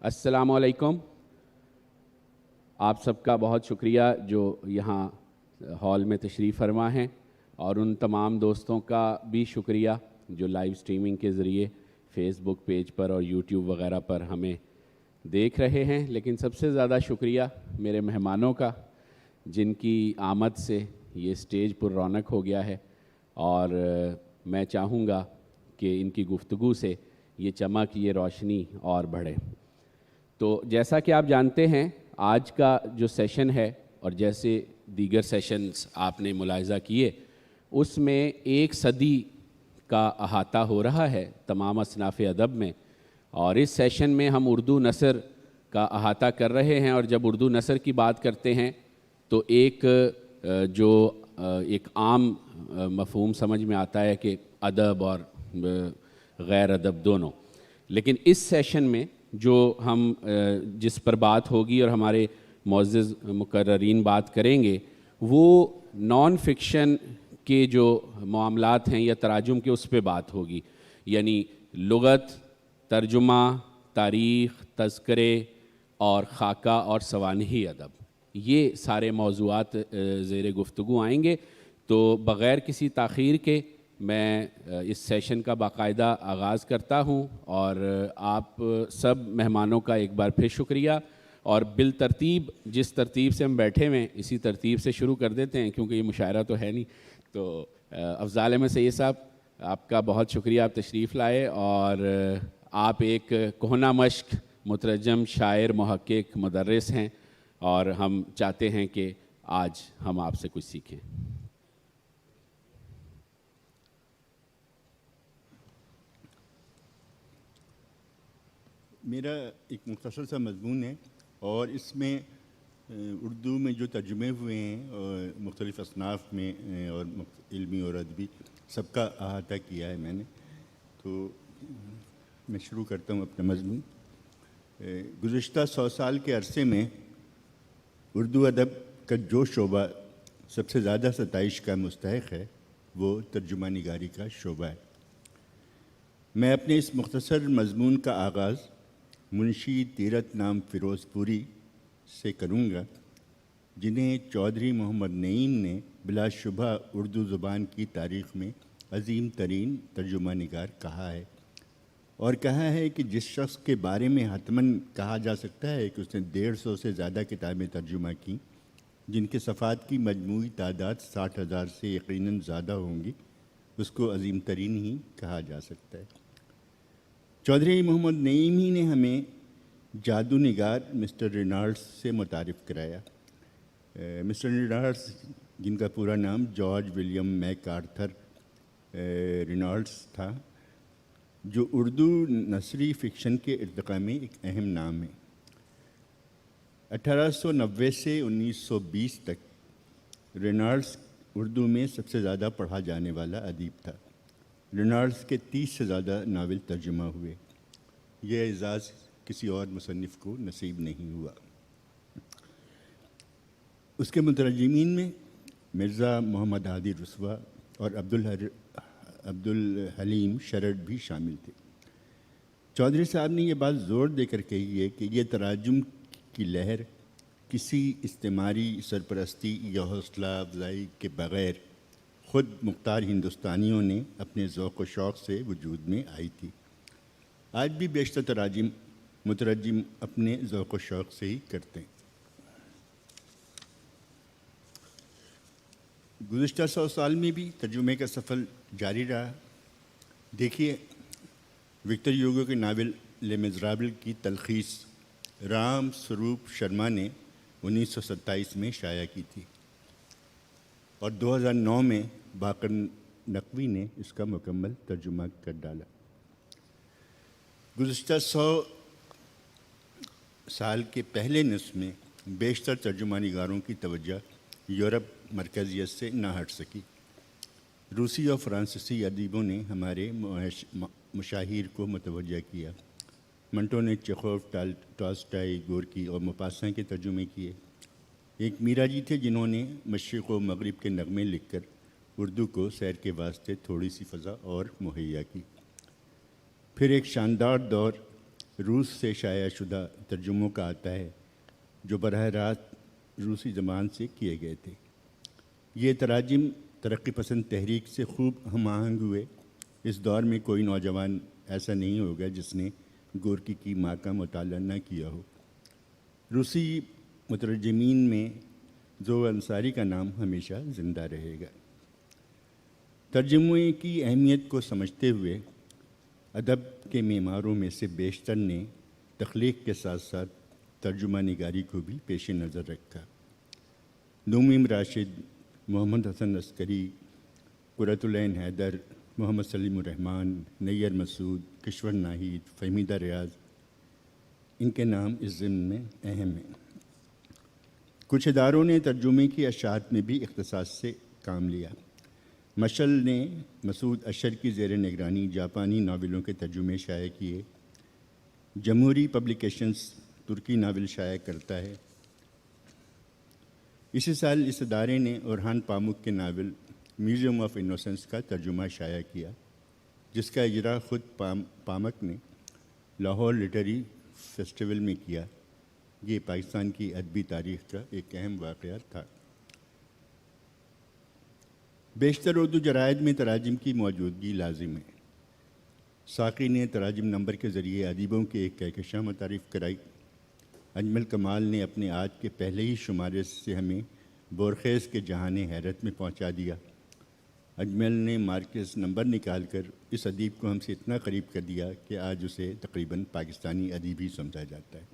السلام علیکم. آپ سب کا بہت شکریہ جو یہاں ہال میں تشریف فرما ہیں، اور ان تمام دوستوں کا بھی شکریہ جو لائیو سٹریمنگ کے ذریعے فیس بک پیج پر اور یوٹیوب وغیرہ پر ہمیں دیکھ رہے ہیں. لیکن سب سے زیادہ شکریہ میرے مہمانوں کا، جن کی آمد سے یہ سٹیج پر رونق ہو گیا ہے، اور میں چاہوں گا کہ ان کی گفتگو سے یہ چمک، یہ روشنی اور بڑھے. تو جیسا کہ آپ جانتے ہیں، آج کا جو سیشن ہے، اور جیسے دیگر سیشنز آپ نے ملاحظہ کیے، اس میں 1 صدی کا احاطہ ہو رہا ہے تمام اصناف ادب میں. اور اس سیشن میں ہم اردو نثر کا احاطہ کر رہے ہیں، اور جب اردو نثر کی بات کرتے ہیں تو ایک عام مفہوم سمجھ میں آتا ہے کہ ادب اور غیر ادب دونوں. لیکن اس سیشن میں جو ہم جس پر بات ہوگی اور ہمارے معزز مقررین بات کریں گے، وہ نان فکشن کے جو معاملات ہیں یا تراجم کے، اس پہ بات ہوگی. یعنی لغت، ترجمہ، تاریخ، تذکرے اور خاکہ اور سوانحی ادب، یہ سارے موضوعات زیر گفتگو آئیں گے. تو بغیر کسی تاخیر کے میں اس سیشن کا باقاعدہ آغاز کرتا ہوں، اور آپ سب مہمانوں کا ایک بار پھر شکریہ. اور بالترتیب جس ترتیب سے ہم بیٹھے ہوئے ہیں اسی ترتیب سے شروع کر دیتے ہیں، کیونکہ یہ مشاعرہ تو ہے نہیں. تو افضال احمد سید صاحب، آپ کا بہت شکریہ، آپ تشریف لائے، اور آپ ایک کہنہ مشق مترجم، شاعر، محقق، مدرس ہیں، اور ہم چاہتے ہیں کہ آج ہم آپ سے کچھ سیکھیں. میرا ایک مختصر سا مضمون ہے، اور اس میں اردو میں جو ترجمے ہوئے ہیں اور مختلف اصناف میں اور علمی اور ادبی، سب کا احاطہ کیا ہے میں نے. تو میں شروع کرتا ہوں اپنا مضمون. گزشتہ 100 سال کے عرصے میں اردو ادب کا جو شعبہ سب سے زیادہ ستائش کا مستحق ہے، وہ ترجمہ نگاری کا شعبہ ہے. میں اپنے اس مختصر مضمون کا آغاز منشی تیرتھ نام فیروز پوری سے کروں گا، جنہیں چودھری محمد نعیم نے بلا شبہ اردو زبان کی تاریخ میں عظیم ترین ترجمہ نگار کہا ہے، اور کہا ہے کہ جس شخص کے بارے میں حتماً کہا جا سکتا ہے کہ اس نے 150 سے زیادہ کتابیں ترجمہ کیں، جن کے صفحات کی مجموعی تعداد 60,000 سے یقیناً زیادہ ہوں گی، اس کو عظیم ترین ہی کہا جا سکتا ہے. چودھری محمد نعیم ہی نے ہمیں جادو نگار مسٹر رینالڈس سے متعارف کرایا. مسٹر رینالڈس، جن کا پورا نام George William make Arthur Reynolds تھا، جو اردو نثری فکشن کے ارتقاء میں ایک اہم نام ہے. 1890 سے 1920 تک رینالڈس اردو میں سب سے زیادہ پڑھا جانے والا ادیب تھا. رینالڈس کے 30 سے زیادہ ناول ترجمہ ہوئے. یہ اعزاز کسی اور مصنف کو نصیب نہیں ہوا. اس کے مترجمین میں مرزا محمد ہادی رسوا اور عبد الحلیم شرٹ بھی شامل تھے. چودھری صاحب نے یہ بات زور دے کر کہی ہے کہ یہ تراجم کی لہر کسی استعماری سرپرستی یا حوصلہ افزائی کے بغیر خود مختار ہندوستانیوں نے اپنے ذوق و شوق سے وجود میں آئی تھی. آج بھی بیشتر مترجم اپنے ذوق و شوق سے ہی کرتے ہیں. گزشتہ 100 سال میں بھی ترجمے کا سفر جاری رہا. دیکھیے، وکٹر یوگو کے ناول لے میزرابل کی تلخیص رام سوروپ شرما نے 1927 میں شائع کی تھی، اور 2009 میں باقر نقوی نے اس کا مکمل ترجمہ کر ڈالا. گزشتہ 100 سال کے پہلے نصف میں بیشتر ترجمہ نگاروں کی توجہ یورپ مرکزیت سے نہ ہٹ سکی. روسی اور فرانسیسی ادیبوں نے ہمارے مشاہیر کو متوجہ کیا. منٹو نے چیخوف، ٹالسٹائی، گورکی اور موپاساں کے ترجمے کیے. ایک میرا جی تھے جنہوں نے مشرق و مغرب کے نغمے لکھ کر اردو کو سیر کے واسطے تھوڑی سی فضا اور مہیا کی. پھر ایک شاندار دور روس سے شائع شدہ ترجموں کا آتا ہے جو براہ راست روسی زبان سے کیے گئے تھے۔ یہ تراجم ترقی پسند تحریک سے خوب ہم آہنگ ہوئے۔ اس دور میں کوئی نوجوان ایسا نہیں ہوگا جس نے گورکی کی ماں کا مطالعہ نہ کیا ہو۔ روسی مترجمین میں ذو انصاری کا نام ہمیشہ زندہ رہے گا۔ ترجمے کی اہمیت کو سمجھتے ہوئے ادب کے معماروں میں سے بیشتر نے تخلیق کے ساتھ ساتھ ترجمہ نگاری کو بھی پیش نظر رکھا۔ نومیم راشد، محمد حسن عسکری، قرۃ العین حیدر، محمد سلیم الرحمن، نیر مسعود، کشور ناہید، فہمیدہ ریاض، ان کے نام اس ضمن میں اہم ہیں۔ کچھ اداروں نے ترجمے کی اشاعت میں بھی اختصاص سے کام لیا۔ مشعل نے مسعود اشر کی زیر نگرانی جاپانی ناولوں کے ترجمے شائع کیے۔ جمہوری پبلیکیشنز ترکی ناول شائع کرتا ہے۔ اسی سال اس ادارے نے اورہان پامک کے ناول میوزیم آف انوسنس کا ترجمہ شائع کیا، جس کا اجرا خود پامک نے لاہور لٹریری فیسٹیول میں کیا۔ یہ پاکستان کی ادبی تاریخ کا ایک اہم واقعہ تھا۔ بیشتر اردو جرائد میں تراجم کی موجودگی لازم ہے۔ ساقی نے تراجم نمبر کے ذریعے ادیبوں کے ایک کہکشاں متعارف کرائی۔ اجمل کمال نے اپنے آج کے پہلے ہی شمارے سے ہمیں بورخیز کے جہان حیرت میں پہنچا دیا۔ اجمل نے مارکس نمبر نکال کر اس ادیب کو ہم سے اتنا قریب کر دیا کہ آج اسے تقریباً پاکستانی ادیب ہی سمجھا جاتا ہے۔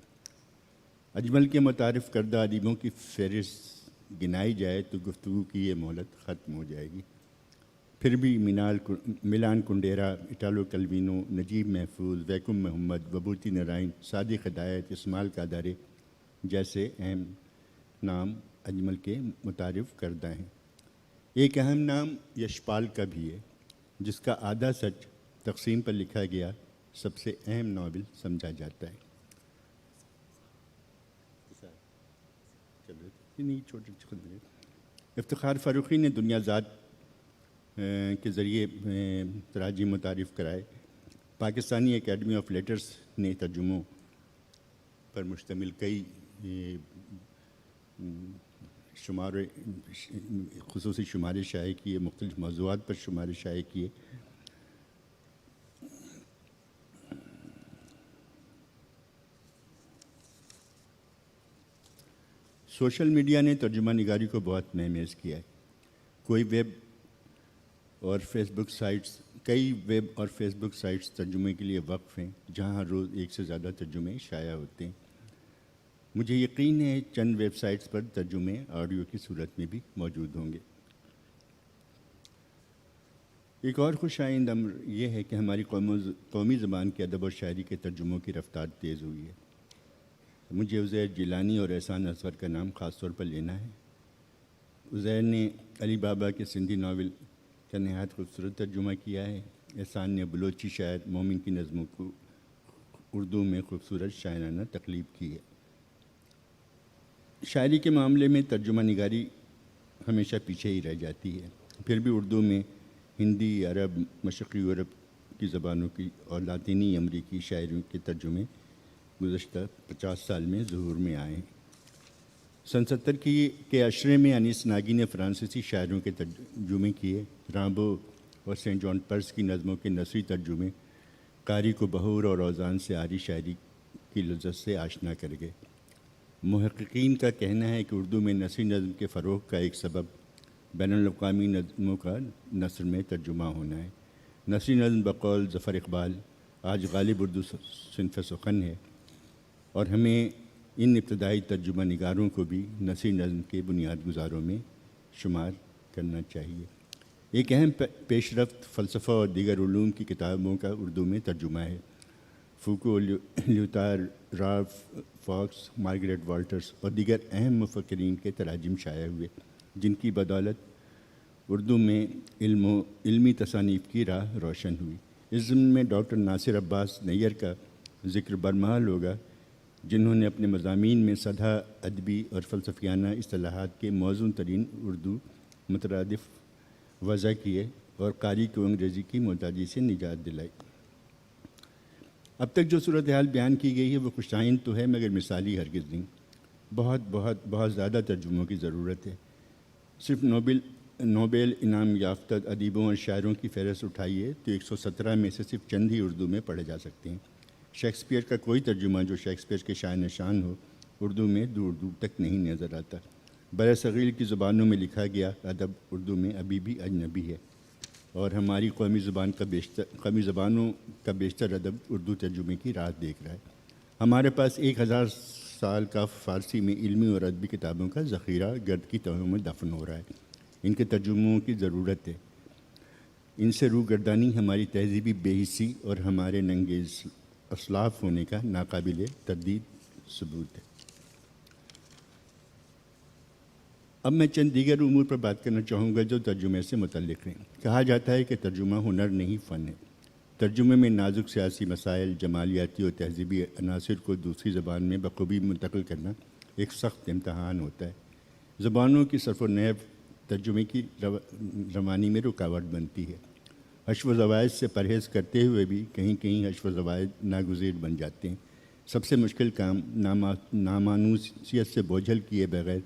اجمل کے متعارف کردہ ادیبوں کی فہرست گنائی جائے تو گفتگو کی یہ مہلت ختم ہو جائے گی۔ پھر بھی ملان کنڈیرا، اٹالو کلوینو، نجیب محفوظ، ویکم محمد، وبھوتی نارائن، صادق ہدایت، اسماعیل قادری جیسے اہم نام اجمل کے متعارف کردہ ہیں۔ ایک اہم نام یشپال کا بھی ہے، جس کا آدھا سچ تقسیم پر لکھا گیا سب سے اہم ناول سمجھا جاتا ہے۔ افتخار فاروقی نے دنیا ذات کے ذریعے تراجم متعارف کرائے۔ پاکستانی اکیڈمی آف لیٹرز نے ترجموں پر مشتمل کئی خصوصی شمارے شائع کیے، مختلف موضوعات پر شمارے شائع کیے۔ سوشل میڈیا نے ترجمہ نگاری کو بہت مہمیز کیا ہے۔ کئی ویب اور فیس بک سائٹس ترجمے کے لیے وقف ہیں، جہاں ہر روز ایک سے زیادہ ترجمے شائع ہوتے ہیں۔ مجھے یقین ہے چند ویب سائٹس پر ترجمے آڈیو کی صورت میں بھی موجود ہوں گے۔ ایک اور خوش آئند امر یہ ہے کہ ہماری قومی زبان کے ادب اور شاعری کے ترجموں کی رفتار تیز ہوئی ہے۔ مجھے عزیر جیلانی اور احسان اصغر کا نام خاص طور پر لینا ہے۔ عزیر نے علی بابا کے سندھی ناول کا نہایت خوبصورت ترجمہ کیا ہے۔ احسان نے بلوچی شاعر مومن کی نظموں کو اردو میں خوبصورت شاعرانہ تقلیب کی ہے۔ شاعری کے معاملے میں ترجمہ نگاری ہمیشہ پیچھے ہی رہ جاتی ہے۔ پھر بھی اردو میں ہندی، عرب، مشرقی یورپ کی زبانوں کی اور لاطینی امریکی شاعریوں کے ترجمے گزشتہ 50 سال میں ظہور میں آئے ہیں۔ سن 70 کے عشرے میں انیس ناگی نے فرانسیسی شاعروں کے ترجمے کیے۔ رامبو اور سینٹ جان پرس کی نظموں کے نثری ترجمے قاری کو بہور اور اوزان سے آری شاعری کی لذت سے آشنا کر گئے۔ محققین کا کہنا ہے کہ اردو میں نثری نظم کے فروغ کا ایک سبب بین الاقوامی نظموں کا نثر میں ترجمہ ہونا ہے۔ نثری نظم بقول ظفر اقبال آج غالب اردو صنف سخن ہے، اور ہمیں ان ابتدائی ترجمہ نگاروں کو بھی نثری نظم کے بنیاد گزاروں میں شمار کرنا چاہیے۔ ایک اہم پیش رفت فلسفہ اور دیگر علوم کی کتابوں کا اردو میں ترجمہ ہے۔ فوکو، لیوتار، رالف فاکس، مارگریٹ والٹرز اور دیگر اہم مفکرین کے تراجم شائع ہوئے، جن کی بدولت اردو میں علمی تصانیف کی راہ روشن ہوئی۔ اس ضمن میں ڈاکٹر ناصر عباس نیر کا ذکر برمحال ہوگا، جنہوں نے اپنے مضامین میں سدھا ادبی اور فلسفیانہ اصطلاحات کے موزوں ترین اردو مترادف وضع کیے اور قاری کو انگریزی کی محتاجی سے نجات دلائی۔ اب تک جو صورتحال بیان کی گئی ہے وہ خوشائن تو ہے مگر مثالی ہرگز نہیں. بہت بہت بہت زیادہ ترجموں کی ضرورت ہے. صرف نوبل انعام یافتہ ادیبوں اور شاعروں کی فہرست اٹھائیے تو 117 میں سے صرف چند ہی اردو میں پڑھے جا سکتے ہیں. شیکسپیئر کا کوئی ترجمہ جو شیکسپیئر کے شاعر نشان ہو اردو میں دور دور تک نہیں نظر آتا. بر صغیر کی زبانوں میں لکھا گیا ادب اردو میں ابھی بھی اجنبی ہے، اور ہماری قومی زبانوں کا بیشتر ادب اردو ترجمے کی راہ دیکھ رہا ہے. ہمارے پاس 1000 سال کا فارسی میں علمی اور ادبی کتابوں کا ذخیرہ گرد کی تہوں میں دفن ہو رہا ہے. ان کے ترجموں کی ضرورت ہے. ان سے روگردانی ہماری تہذیبی بے حسی اور ہمارے ننگیز اسلاف ہونے کا ناقابل تردید ثبوت ہے. اب میں چند دیگر امور پر بات کرنا چاہوں گا جو ترجمے سے متعلق ہیں. کہا جاتا ہے کہ ترجمہ ہنر نہیں فن ہے. ترجمے میں نازک سیاسی مسائل، جمالیاتی اور تہذیبی عناصر کو دوسری زبان میں بخوبی منتقل کرنا ایک سخت امتحان ہوتا ہے. زبانوں کی صرف و نیو ترجمے کی روانی میں رکاوٹ بنتی ہے. حشو و زوائد سے پرہیز کرتے ہوئے بھی کہیں کہیں حشو و زوائد ناگزیر بن جاتے ہیں. سب سے مشکل کام نامانوسیت سے بوجھل کیے بغیر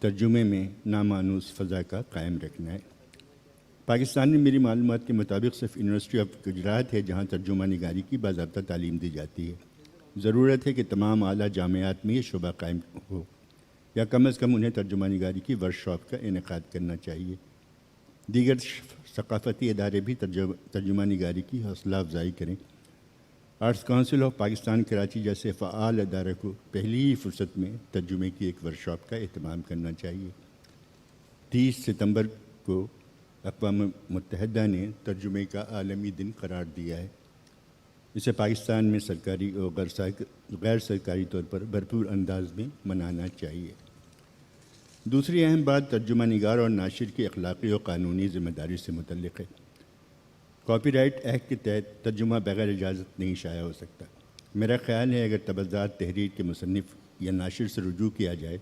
ترجمے میں نامانوس فضا کا قائم رکھنا ہے. پاکستان میں میری معلومات کے مطابق صرف یونیورسٹی آف گجرات ہے جہاں ترجمہ نگاری کی باضابطہ تعلیم دی جاتی ہے. ضرورت ہے کہ تمام اعلیٰ جامعات میں یہ شعبہ قائم ہو، یا کم از کم انہیں ترجمہ نگاری کی ورکشاپ کا انعقاد کرنا چاہیے. دیگر ثقافتی ادارے بھی ترجمہ نگاری کی حوصلہ افزائی کریں. Arts council of Pakistan Karachi جیسے فعال ادارے کو پہلی ہی فرصت میں ترجمے کی ایک ورکشاپ کا اہتمام کرنا چاہیے. 30 ستمبر کو اقوام متحدہ نے ترجمے کا عالمی دن قرار دیا ہے. اسے پاکستان میں سرکاری اور غیر سرکاری طور پر بھرپور انداز میں منانا چاہیے. دوسری اہم بات ترجمہ نگار اور ناشر کی اخلاقی اور قانونی ذمہ داری سے متعلق ہے. کاپی رائٹ ایکٹ کے تحت ترجمہ بغیر اجازت نہیں شائع ہو سکتا. میرا خیال ہے اگر تبضات تحریر کے مصنف یا ناشر سے رجوع کیا جائے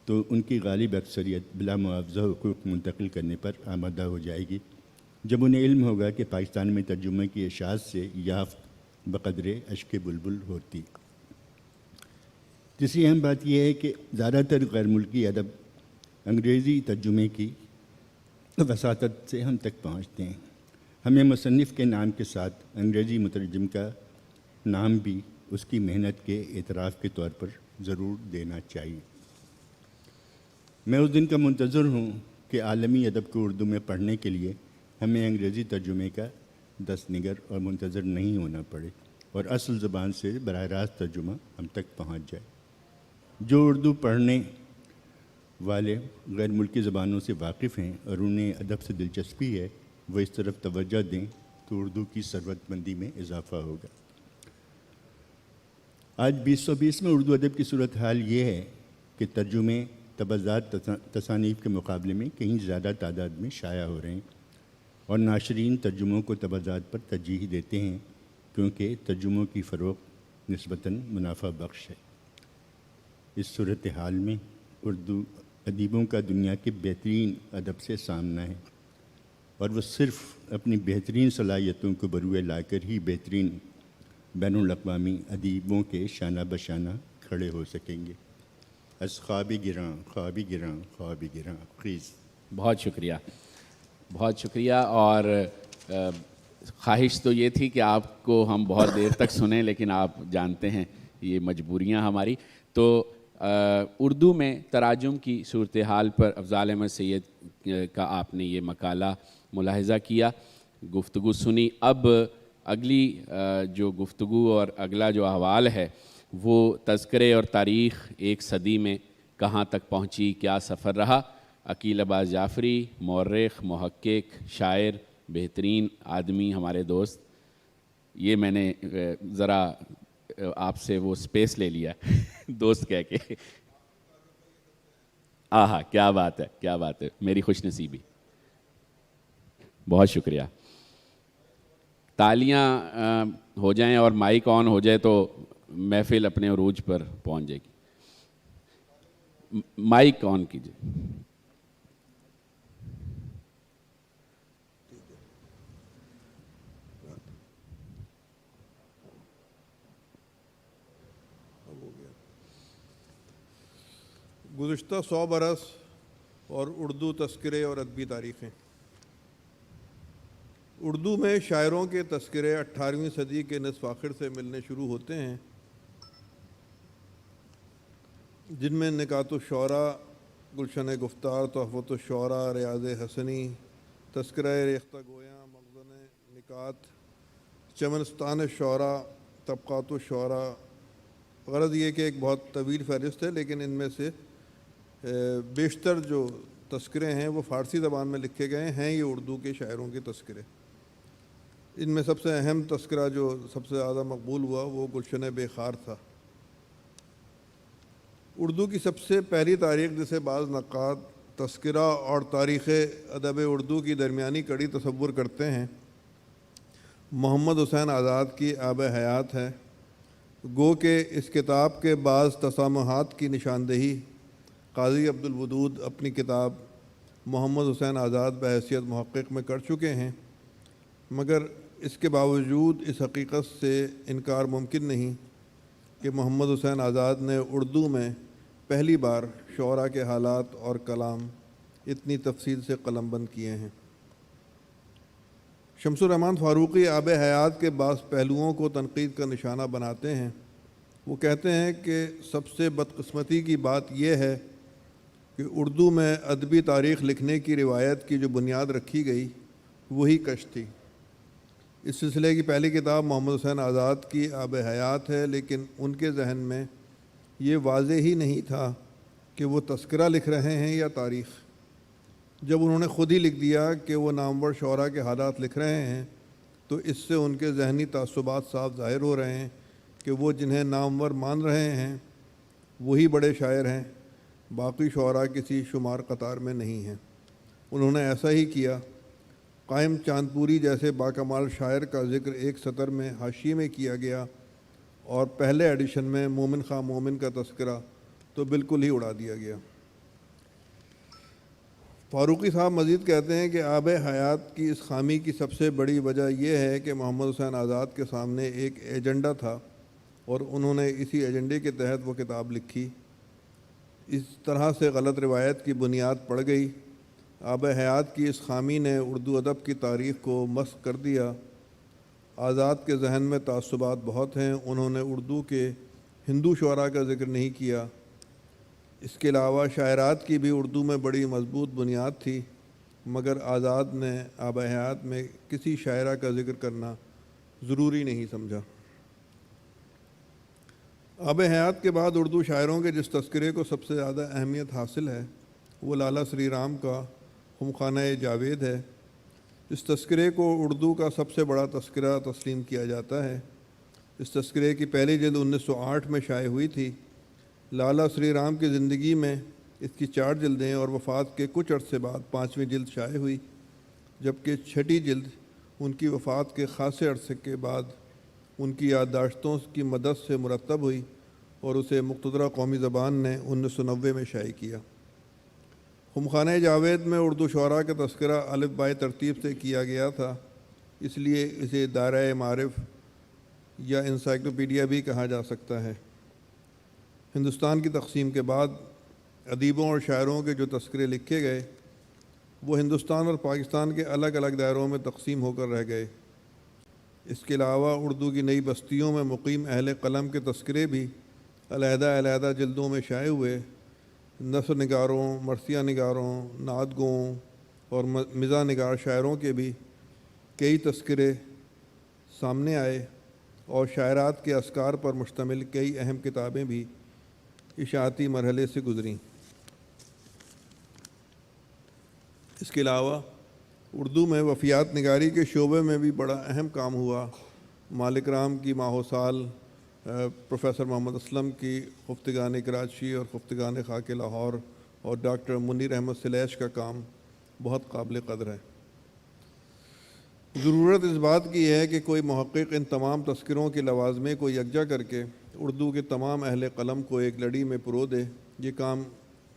تو ان کی غالب اکثریت بلا معاوضہ حقوق منتقل کرنے پر آمادہ ہو جائے گی جب انہیں علم ہوگا کہ پاکستان میں ترجمے کی اشاعت سے یافت بقدر اشک بلبل ہوتی. تیسری اہم بات یہ ہے کہ زیادہ تر غیر ملکی ادب انگریزی ترجمے کی وساطت سے ہم تک پہنچتے ہیں. ہمیں مصنف کے نام کے ساتھ انگریزی مترجم کا نام بھی اس کی محنت کے اعتراف کے طور پر ضرور دینا چاہیے. میں اس دن کا منتظر ہوں کہ عالمی ادب کو اردو میں پڑھنے کے لیے ہمیں انگریزی ترجمے کا دست نگر اور منتظر نہیں ہونا پڑے اور اصل زبان سے براہ راست ترجمہ ہم تک پہنچ جائے. جو اردو پڑھنے والے غیر ملکی زبانوں سے واقف ہیں اور انہیں ادب سے دلچسپی ہے وہ اس طرف توجہ دیں تو اردو کی ثروت مندی میں اضافہ ہوگا. آج 2020 میں اردو ادب کی صورتحال یہ ہے کہ ترجمے تبضات تصانیف کے مقابلے میں کہیں زیادہ تعداد میں شائع ہو رہے ہیں اور ناشرین ترجموں کو تبضات پر ترجیح دیتے ہیں کیونکہ ترجموں کی فروغ نسبتاً منافع بخش ہے. اس صورتحال میں اردو ادیبوں کا دنیا کے بہترین ادب سے سامنا ہے اور وہ صرف اپنی بہترین صلاحیتوں کو بروئے لا کر ہی بہترین بین الاقوامی ادیبوں کے شانہ بشانہ کھڑے ہو سکیں گے. از خوابی گراں خوابی گراں خوابی گراں خیز. بہت شکریہ، بہت شکریہ. اور خواہش تو یہ تھی کہ آپ کو ہم بہت دیر تک سنیں لیکن آپ جانتے ہیں یہ مجبوریاں ہماری. تو اردو میں تراجم کی صورتحال پر افضال احمد سید کا آپ نے یہ مقالہ ملاحظہ کیا، گفتگو سنی. اب اگلی جو گفتگو اور اگلا جو احوال ہے وہ تذکرے اور تاریخ ایک صدی میں کہاں تک پہنچی، کیا سفر رہا. عقیل عباس جعفری، مورخ، محقق، شاعر، بہترین آدمی، ہمارے دوست. یہ میں نے ذرا آپ سے وہ سپیس لے لیا دوست کہہ کے. آہا کیا بات ہے، کیا بات ہے، میری خوش نصیبی. بہت شکریہ. تالیاں ہو جائیں اور مائک آن ہو جائے تو محفل اپنے عروج پر پہنچ جائے گی. مائک آن کیجیے. گزشتہ 100 برس اور اردو تذکرے اور ادبی تاریخیں۔ اردو میں شاعروں کے تذکرے 18ویں صدی کے نصف آخر سے ملنے شروع ہوتے ہیں، جن میں نکات الشعراء، گلشن گفتار، تحفۃ الشعراء، ریاض حسنی، تذکرہ ریختہ گویاں، مخزن نکات، چمنستان الشعراء، طبقات الشعراء۔ غرض یہ کہ ایک بہت طویل فہرست ہے، لیکن ان میں سے بیشتر جو تذکرے ہیں وہ فارسی زبان میں لکھے گئے ہیں، یہ اردو کے شاعروں کے تذکرے۔ ان میں سب سے اہم تذکرہ جو سب سے زیادہ مقبول ہوا وہ گلشن بے خار تھا۔ اردو کی سب سے پہلی تاریخ جسے بعض نقاد تذکرہ اور تاریخ ادب اردو کی درمیانی کڑی تصور کرتے ہیں، محمد حسین آزاد کی آب حیات ہے۔ گو کہ اس کتاب کے بعض تسامحات کی نشاندہی قاضی عبدالودود اپنی کتاب محمد حسین آزاد بحیثیت محقق میں کر چکے ہیں، مگر اس کے باوجود اس حقیقت سے انکار ممکن نہیں کہ محمد حسین آزاد نے اردو میں پہلی بار شعراء کے حالات اور کلام اتنی تفصیل سے قلم بند کیے ہیں۔ شمس الرحمن فاروقی آب حیات کے بعض پہلوؤں کو تنقید کا نشانہ بناتے ہیں۔ وہ کہتے ہیں کہ سب سے بدقسمتی کی بات یہ ہے کہ اردو میں ادبی تاریخ لکھنے کی روایت کی جو بنیاد رکھی گئی وہی کش تھی۔ اس سلسلے کی پہلی کتاب محمد حسین آزاد کی آب حیات ہے، لیکن ان کے ذہن میں یہ واضح ہی نہیں تھا کہ وہ تذکرہ لکھ رہے ہیں یا تاریخ۔ جب انہوں نے خود ہی لکھ دیا کہ وہ نامور شعراء کے حالات لکھ رہے ہیں تو اس سے ان کے ذہنی تعصبات صاف ظاہر ہو رہے ہیں کہ وہ جنہیں نامور مان رہے ہیں وہی بڑے شاعر ہیں، باقی شعراء کسی شمار قطار میں نہیں ہیں۔ انہوں نے ایسا ہی کیا۔ قائم چاندپوری جیسے باکمال شاعر کا ذکر ایک سطر میں حاشیے میں کیا گیا، اور پہلے ایڈیشن میں مومن خواہ مومن کا تذکرہ تو بالکل ہی اڑا دیا گیا۔ فاروقی صاحب مزید کہتے ہیں کہ آب حیات کی اس خامی کی سب سے بڑی وجہ یہ ہے کہ محمد حسین آزاد کے سامنے ایک ایجنڈا تھا اور انہوں نے اسی ایجنڈے کے تحت وہ کتاب لکھی۔ اس طرح سے غلط روایت کی بنیاد پڑ گئی۔ آب حیات کی اس خامی نے اردو ادب کی تاریخ کو مسخ کر دیا۔ آزاد کے ذہن میں تعصبات بہت ہیں۔ انہوں نے اردو کے ہندو شعراء کا ذکر نہیں کیا۔ اس کے علاوہ شاعرات کی بھی اردو میں بڑی مضبوط بنیاد تھی، مگر آزاد نے آب حیات میں کسی شاعرہ کا ذکر کرنا ضروری نہیں سمجھا۔ آب حیات کے بعد اردو شاعروں کے جس تذکرے کو سب سے زیادہ اہمیت حاصل ہے وہ لالا سری رام کا خمخانہ جاوید ہے۔ اس تذکرے کو اردو کا سب سے بڑا تذکرہ تسلیم کیا جاتا ہے۔ اس تذکرے کی پہلی جلد 1908 میں شائع ہوئی تھی۔ لالا سری رام کی زندگی میں اس کی 4 جلدیں اور وفات کے کچھ عرصے بعد 5ویں جلد شائع ہوئی، جبکہ 6ٹھی جلد ان کی وفات کے خاصے عرصے کے بعد ان کی یادداشتوں کی مدد سے مرتب ہوئی اور اسے مقتدرہ قومی زبان نے 1990 میں شائع کیا۔ خمخانہ جاوید میں اردو شعراء کا تذکرہ الف بائے ترتیب سے کیا گیا تھا، اس لیے اسے دائرہ معارف یا انسائکلوپیڈیا بھی کہا جا سکتا ہے۔ ہندوستان کی تقسیم کے بعد ادیبوں اور شاعروں کے جو تذکرے لکھے گئے وہ ہندوستان اور پاکستان کے الگ الگ دائروں میں تقسیم ہو کر رہ گئے۔ اس کے علاوہ اردو کی نئی بستیوں میں مقیم اہل قلم کے تذکرے بھی علیحدہ علیحدہ جلدوں میں شائع ہوئے۔ نثر نگاروں، مرثیہ نگاروں، نعت گوؤں اور مزاح نگار شاعروں کے بھی کئی تذکرے سامنے آئے، اور شاعرات کے اذکار پر مشتمل کئی اہم کتابیں بھی اشاعتی مرحلے سے گزریں۔ اس کے علاوہ اردو میں وفیات نگاری کے شعبے میں بھی بڑا اہم کام ہوا۔ مالک رام کی ماہ سال، پروفیسر محمد اسلم کی خفتگان کراچی اور خفتگان خاک لاہور، اور ڈاکٹر منیر احمد سلیش کا کام بہت قابل قدر ہے۔ ضرورت اس بات کی ہے کہ کوئی محقق ان تمام تذکروں کے لوازمے کو یکجا کر کے اردو کے تمام اہل قلم کو ایک لڑی میں پرو دے۔ یہ کام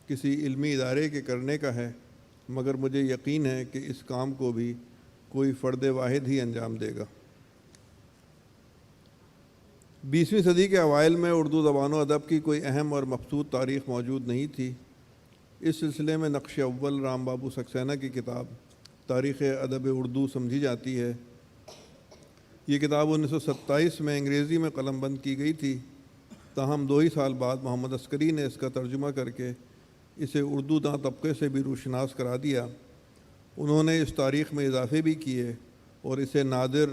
کسی علمی ادارے کے کرنے کا ہے، مگر مجھے یقین ہے کہ اس کام کو بھی کوئی فرد واحد ہی انجام دے گا۔ 20ویں صدی کے اوائل میں اردو زبان و ادب کی کوئی اہم اور مبسوط تاریخ موجود نہیں تھی۔ اس سلسلے میں نقش اول رام بابو سکسینہ کی کتاب تاریخ ادب اردو سمجھی جاتی ہے۔ یہ کتاب 1927 میں انگریزی میں قلم بند کی گئی تھی، تاہم 2 ہی سال بعد محمد عسکری نے اس کا ترجمہ کر کے اسے اردو داں طبقے سے بھی روشناس کرا دیا۔ انہوں نے اس تاریخ میں اضافے بھی کیے اور اسے نادر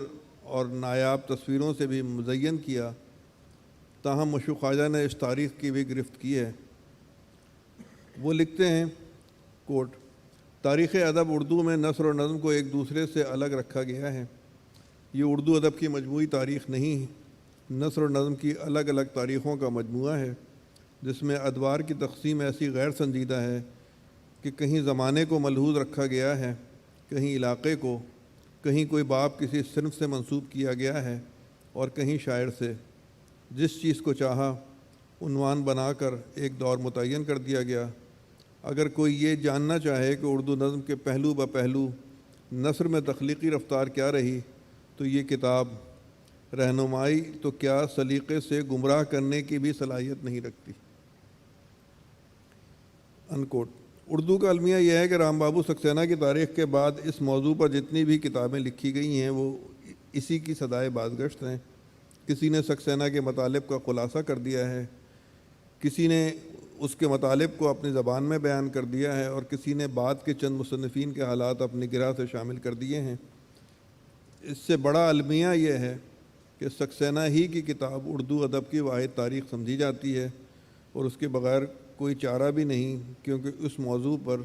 اور نایاب تصویروں سے بھی مزین کیا، تاہم مشفوق خواجہ نے اس تاریخ کی بھی گرفت کی ہے۔ وہ لکھتے ہیں کوٹ: تاریخ ادب اردو میں نثر و نظم کو ایک دوسرے سے الگ رکھا گیا ہے۔ یہ اردو ادب کی مجموعی تاریخ نہیں، نثر و نظم کی الگ الگ تاریخوں کا مجموعہ ہے، جس میں ادوار کی تقسیم ایسی غیر سنجیدہ ہے کہ کہیں زمانے کو ملحوظ رکھا گیا ہے، کہیں علاقے کو، کہیں کوئی باب کسی صنف سے منسوب کیا گیا ہے اور کہیں شاعر سے۔ جس چیز کو چاہا عنوان بنا کر ایک دور متعین کر دیا گیا۔ اگر کوئی یہ جاننا چاہے کہ اردو نظم کے پہلو بہ پہلو نثر میں تخلیقی رفتار کیا رہی، تو یہ کتاب رہنمائی تو کیا سلیقے سے گمراہ کرنے کی بھی صلاحیت نہیں رکھتی۔ انکوٹ۔ اردو کا المیہ یہ ہے کہ رام بابو سکسینہ کی تاریخ کے بعد اس موضوع پر جتنی بھی کتابیں لکھی گئی ہیں وہ اسی کی صدائے بازگشت ہیں۔ کسی نے سکسینہ کے مطالب کا خلاصہ کر دیا ہے، کسی نے اس کے مطالب کو اپنی زبان میں بیان کر دیا ہے، اور کسی نے بعد کے چند مصنفین کے حالات اپنی گرہ سے شامل کر دیے ہیں۔ اس سے بڑا المیہ یہ ہے کہ سکسینہ ہی کی کتاب اردو ادب کی واحد تاریخ سمجھی جاتی ہے، اور اس کے بغیر کوئی چارہ بھی نہیں، کیونکہ اس موضوع پر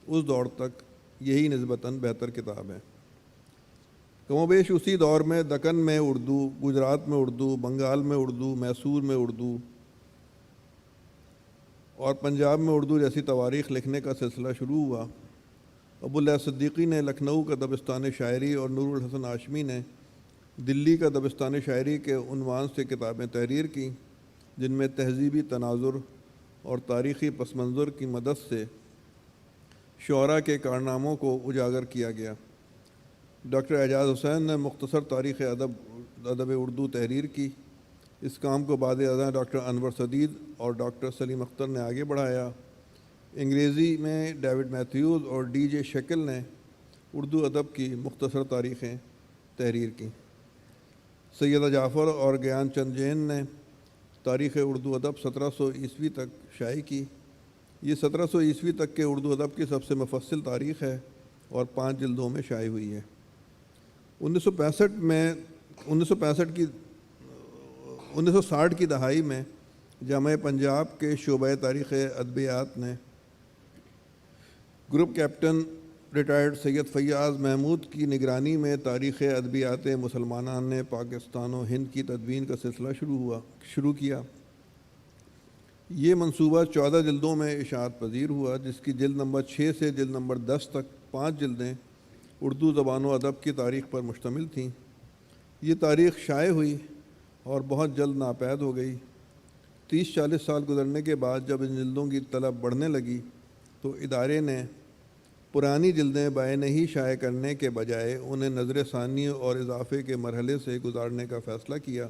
اس دور تک یہی نسبتاً بہتر کتاب ہے۔ کم و بیش اسی دور میں دکن میں اردو، گجرات میں اردو، بنگال میں اردو، میسور میں اردو اور پنجاب میں اردو جیسی تواریخ لکھنے کا سلسلہ شروع ہوا۔ ابواللہ صدیقی نے لکھنؤ کا دبستان شاعری اور نور الحسن ہاشمی نے دلی کا دبستان شاعری کے عنوان سے کتابیں تحریر کیں، جن میں تہذیبی تناظر اور تاریخی پس منظر کی مدد سے شعراء کے کارناموں کو اجاگر کیا گیا۔ ڈاکٹر اعجاز حسین نے مختصر تاریخ ادب اردو تحریر کی۔ اس کام کو بعد ازاں ڈاکٹر انور سدید اور ڈاکٹر سلیم اختر نے آگے بڑھایا۔ انگریزی میں ڈیوڈ میتھیوز اور ڈی جے شکل نے اردو ادب کی مختصر تاریخیں تحریر کیں۔ سیدہ جعفر اور گیان چند جین نے تاریخ اردو ادب 1700 عیسوی تک شائع کی۔ یہ 1700 عیسوی تک کے اردو ادب کی سب سے مفصل تاریخ ہے اور 5 جلدوں میں شائع ہوئی ہے۔ 1960 کی دہائی میں جامعہ پنجاب کے شعبۂ تاریخ ادبیات نے گروپ کیپٹن ریٹائرڈ سید فیاض محمود کی نگرانی میں تاریخ ادبیات مسلمانان پاکستان و ہند کی تدوین کا سلسلہ شروع کیا۔ یہ منصوبہ 14 جلدوں میں اشاعت پذیر ہوا، جس کی جلد نمبر 6 سے جلد نمبر 10 تک 5 جلدیں اردو زبان و ادب کی تاریخ پر مشتمل تھیں۔ یہ تاریخ شائع ہوئی اور بہت جلد ناپید ہو گئی۔ 30-40 سال گزرنے کے بعد جب ان جلدوں کی طلب بڑھنے لگی تو ادارے نے پرانی جلدیں بائے نہیں شائع کرنے کے بجائے انہیں نظر ثانی اور اضافے کے مرحلے سے گزارنے کا فیصلہ کیا۔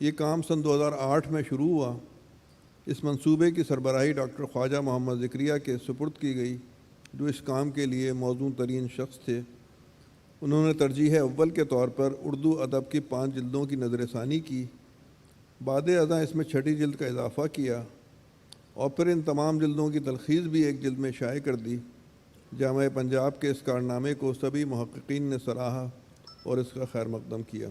یہ کام سن 2008 میں شروع ہوا۔ اس منصوبے کی سربراہی ڈاکٹر خواجہ محمد ذکریہ کے سپرد کی گئی، جو اس کام کے لیے موزوں ترین شخص تھے۔ انہوں نے ترجیح اول کے طور پر اردو ادب کی 5 جلدوں کی نظر ثانی کی، بعد ازاں اس میں 6ٹھی جلد کا اضافہ کیا، اور پھر ان تمام جلدوں کی تلخیص بھی ایک جلد میں شائع کر دی۔ جامعہ پنجاب کے اس کارنامے کو سبھی محققین نے سراہا اور اس کا خیر مقدم کیا۔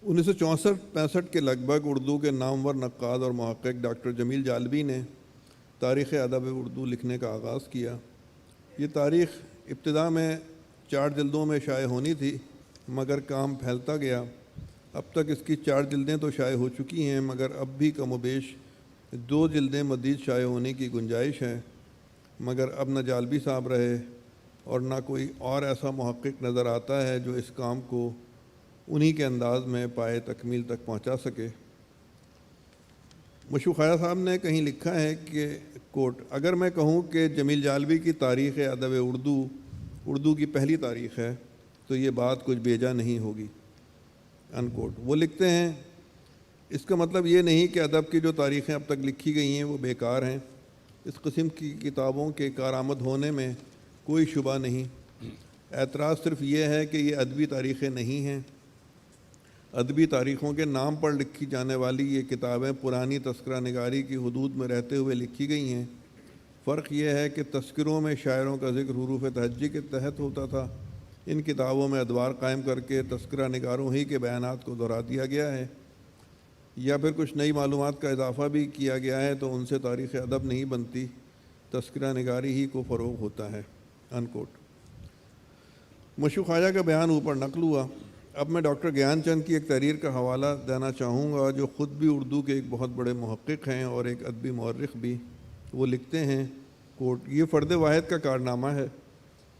1964-65 کے لگ بھگ اردو کے نامور نقاد اور محقق ڈاکٹر جمیل جالبی نے تاریخ ادب اردو لکھنے کا آغاز کیا۔ یہ تاریخ ابتدا میں 4 جلدوں میں شائع ہونی تھی، مگر کام پھیلتا گیا۔ اب تک اس کی 4 جلدیں تو شائع ہو چکی ہیں، مگر اب بھی کم و بیش 2 جلدیں مزید شائع ہونے کی گنجائش ہے، مگر اب نہ جالبی صاحب رہے اور نہ کوئی اور ایسا محقق نظر آتا ہے جو اس کام کو انہی کے انداز میں پائے تکمیل تک پہنچا سکے۔ مشفوق خواجہ صاحب نے کہیں لکھا ہے کہ کوٹ: اگر میں کہوں کہ جمیل جالبی کی تاریخ ادب اردو کی پہلی تاریخ ہے تو یہ بات کچھ بیجا نہیں ہوگی۔ انکوٹ۔ وہ لکھتے ہیں اس کا مطلب یہ نہیں کہ ادب کی جو تاریخیں اب تک لکھی گئی ہیں وہ بیکار ہیں۔ اس قسم کی کتابوں کے کارآمد ہونے میں کوئی شبہ نہیں۔ اعتراض صرف یہ ہے کہ یہ ادبی تاریخیں نہیں ہیں۔ ادبی تاریخوں کے نام پر لکھی جانے والی یہ کتابیں پرانی تذکرہ نگاری کی حدود میں رہتے ہوئے لکھی گئی ہیں۔ فرق یہ ہے کہ تذکروں میں شاعروں کا ذکر حروف تہجی کے تحت ہوتا تھا، ان کتابوں میں ادوار قائم کر کے تذکرہ نگاروں ہی کے بیانات کو دہرا دیا گیا ہے، یا پھر کچھ نئی معلومات کا اضافہ بھی کیا گیا ہے تو ان سے تاریخ ادب نہیں بنتی، تذکرہ نگاری ہی کو فروغ ہوتا ہے۔ انکوٹ۔ مشو خواجہ کا بیان اوپر نقل ہوا۔ اب میں ڈاکٹر گیان چند کی ایک تحریر کا حوالہ دینا چاہوں گا، جو خود بھی اردو کے ایک بہت بڑے محقق ہیں اور ایک ادبی مورخ بھی۔ وہ لکھتے ہیں، کوٹ، یہ فرد واحد کا کارنامہ ہے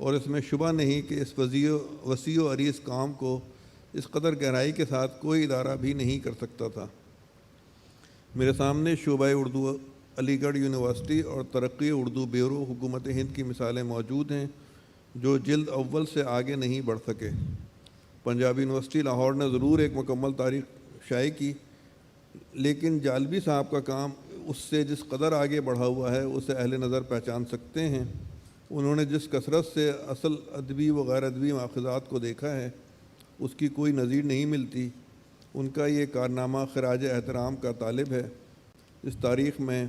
اور اس میں شبہ نہیں کہ اس وسیع و عریض کام کو اس قدر گہرائی کے ساتھ کوئی ادارہ بھی نہیں کر سکتا تھا۔ میرے سامنے شعبہ اردو علی گڑھ یونیورسٹی اور ترقی اردو بیورو حکومت ہند کی مثالیں موجود ہیں جو جلد اول سے آگے نہیں بڑھ سکے۔ پنجاب یونیورسٹی لاہور نے ضرور ایک مکمل تاریخ شائع کی، لیکن جالبی صاحب کا کام اس سے جس قدر آگے بڑھا ہوا ہے اسے اہل نظر پہچان سکتے ہیں۔ انہوں نے جس کثرت سے اصل ادبی و غیر ادبی ماخذات کو دیکھا ہے اس کی کوئی نظیر نہیں ملتی۔ ان کا یہ کارنامہ خراج احترام کا طالب ہے۔ اس تاریخ میں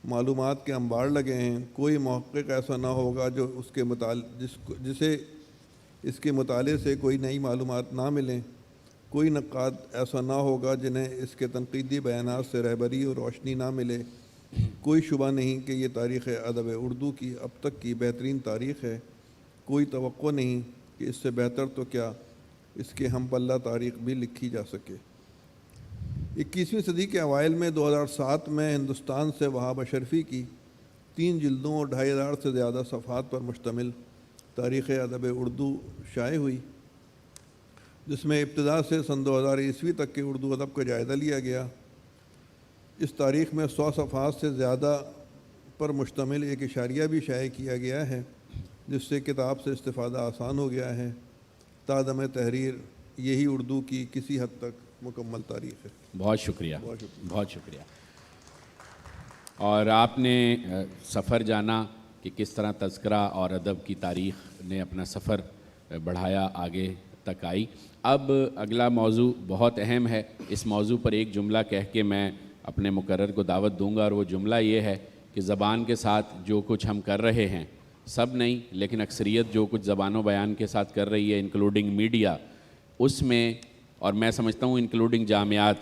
معلومات کے انبار لگے ہیں، کوئی محقق ایسا نہ ہوگا جو جسے اس کے مطالعے سے کوئی نئی معلومات نہ ملیں، کوئی نقاد ایسا نہ ہوگا جنہیں اس کے تنقیدی بیانات سے رہبری اور روشنی نہ ملے۔ کوئی شبہ نہیں کہ یہ تاریخ ادب اردو کی اب تک کی بہترین تاریخ ہے۔ کوئی توقع نہیں کہ اس سے بہتر تو کیا اس کے ہم پلہ تاریخ بھی لکھی جا سکے۔ 21ویں صدی کے اوائل میں 2007 میں ہندوستان سے وہاب اشرفی کی 3 جلدوں اور 2500 سے زیادہ صفحات پر مشتمل تاریخ ادب اردو شائع ہوئی، جس میں ابتدا سے سن 2000 عیسوی تک کے اردو ادب کا جائزہ لیا گیا۔ اس تاریخ میں 100 صفحات سے زیادہ پر مشتمل ایک اشاریہ بھی شائع کیا گیا ہے، جس سے کتاب سے استفادہ آسان ہو گیا ہے۔ تا دم تحریر یہی اردو کی کسی حد تک مکمل تاریخ ہے۔ بہت شکریہ، بہت شکریہ۔ اور آپ نے سفر جانا کہ کس طرح تذکرہ اور ادب کی تاریخ نے اپنا سفر بڑھایا، آگے تک آئی۔ اب اگلا موضوع بہت اہم ہے، اس موضوع پر ایک جملہ کہہ کے میں اپنے مقرر کو دعوت دوں گا، اور وہ جملہ یہ ہے کہ زبان کے ساتھ جو کچھ ہم کر رہے ہیں، سب نہیں لیکن اکثریت جو کچھ زبان و بیان کے ساتھ کر رہی ہے انکلوڈنگ میڈیا، اس میں، اور میں سمجھتا ہوں انکلوڈنگ جامعات،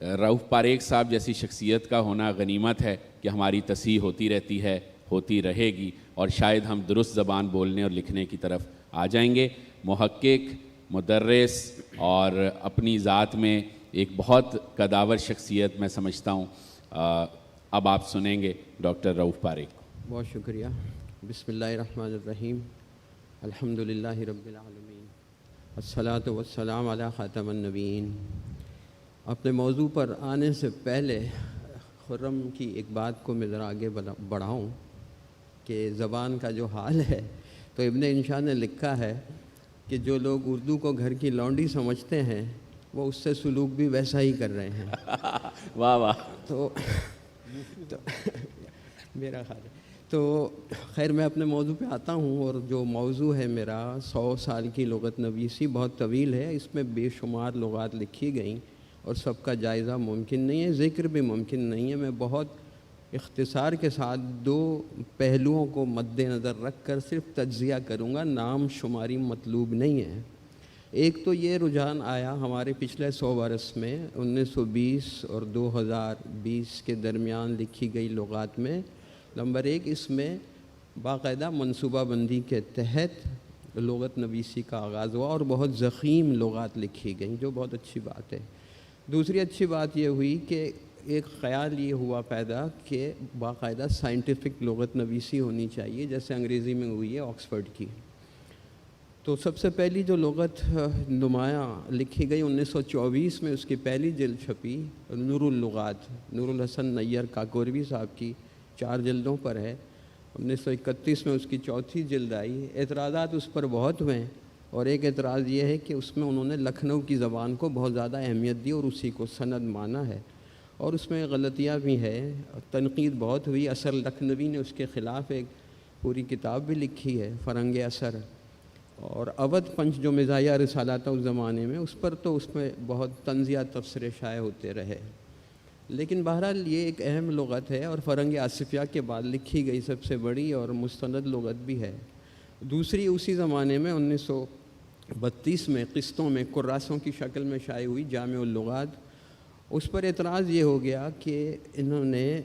رؤف پاریکھ صاحب جیسی شخصیت کا ہونا غنیمت ہے کہ ہماری تصحیح ہوتی رہتی ہے، ہوتی رہے گی، اور شاید ہم درست زبان بولنے اور لکھنے کی طرف آ جائیں گے۔ محقق، مدرس اور اپنی ذات میں ایک بہت قداور شخصیت میں سمجھتا ہوں۔ اب آپ سنیں گے ڈاکٹر رؤف پاریکھ۔ بہت شکریہ۔ بسم اللہ الرحمن الرحیم، الحمدللہ رب العالمین، الصلاۃ والسلام علی خاتم النبیین۔ اپنے موضوع پر آنے سے پہلے خرم کی ایک بات کو میں ذرا آگے بڑھاؤں کہ زبان کا جو حال ہے، تو ابن انشاء نے لکھا ہے کہ جو لوگ اردو کو گھر کی لونڈی سمجھتے ہیں وہ اس سے سلوک بھی ویسا ہی کر رہے ہیں۔ واہ واہ۔ تو میرا خیال ہے، تو خیر میں اپنے موضوع پہ آتا ہوں، اور جو موضوع ہے میرا 100 سال کی لغت نویسی، بہت طویل ہے، اس میں بے شمار لغات لکھی گئیں اور سب کا جائزہ ممکن نہیں ہے، ذکر بھی ممکن نہیں ہے۔ میں بہت اختصار کے ساتھ 2 پہلوؤں کو مد نظر رکھ کر صرف تجزیہ کروں گا، نام شماری مطلوب نہیں ہے۔ ایک تو یہ رجحان آیا ہمارے پچھلے 100 برس میں، 1920 اور 2020 کے درمیان لکھی گئی لغات میں، نمبر 1 اس میں باقاعدہ منصوبہ بندی کے تحت لغت نویسی کا آغاز ہوا اور بہت ضخیم لغات لکھی گئیں، جو بہت اچھی بات ہے۔ دوسری اچھی بات یہ ہوئی کہ ایک خیال یہ ہوا پیدا کہ باقاعدہ سائنٹیفک لغت نویسی ہونی چاہیے، جیسے انگریزی میں ہوئی ہے آکسفورڈ کی۔ تو سب سے پہلی جو لغت نمایاں لکھی گئی 1924 میں، اس کی پہلی جلد چھپی، نور اللغات، نور الحسن نیر کاکوروی صاحب کی 4 جلدوں پر ہے۔ 1931 میں اس کی 4تھی جلد آئی۔ اعتراضات اس پر بہت ہوئے، اور ایک اعتراض یہ ہے کہ اس میں انہوں نے لکھنؤ کی زبان کو بہت زیادہ اہمیت دی اور اسی کو سند مانا ہے۔ اور اس میں غلطیاں بھی ہیں، تنقید بہت ہوئی۔ اثر لکھنوی نے اس کے خلاف ایک پوری کتاب بھی لکھی ہے، فرنگ اثر، اور اودھ پنچ جو مزاحیہ رسالہ تھا اس زمانے میں، اس پر تو اس میں بہت طنزیہ تبصرے شائع ہوتے رہے۔ لیکن بہرحال یہ ایک اہم لغت ہے اور فرنگ آصفیہ کے بعد لکھی گئی سب سے بڑی اور مستند لغت بھی ہے۔ دوسری اسی زمانے میں 1932 میں قسطوں میں کراسوں کی شکل میں شائع ہوئی جامع اللغات۔ اس پر اعتراض یہ ہو گیا کہ انہوں نے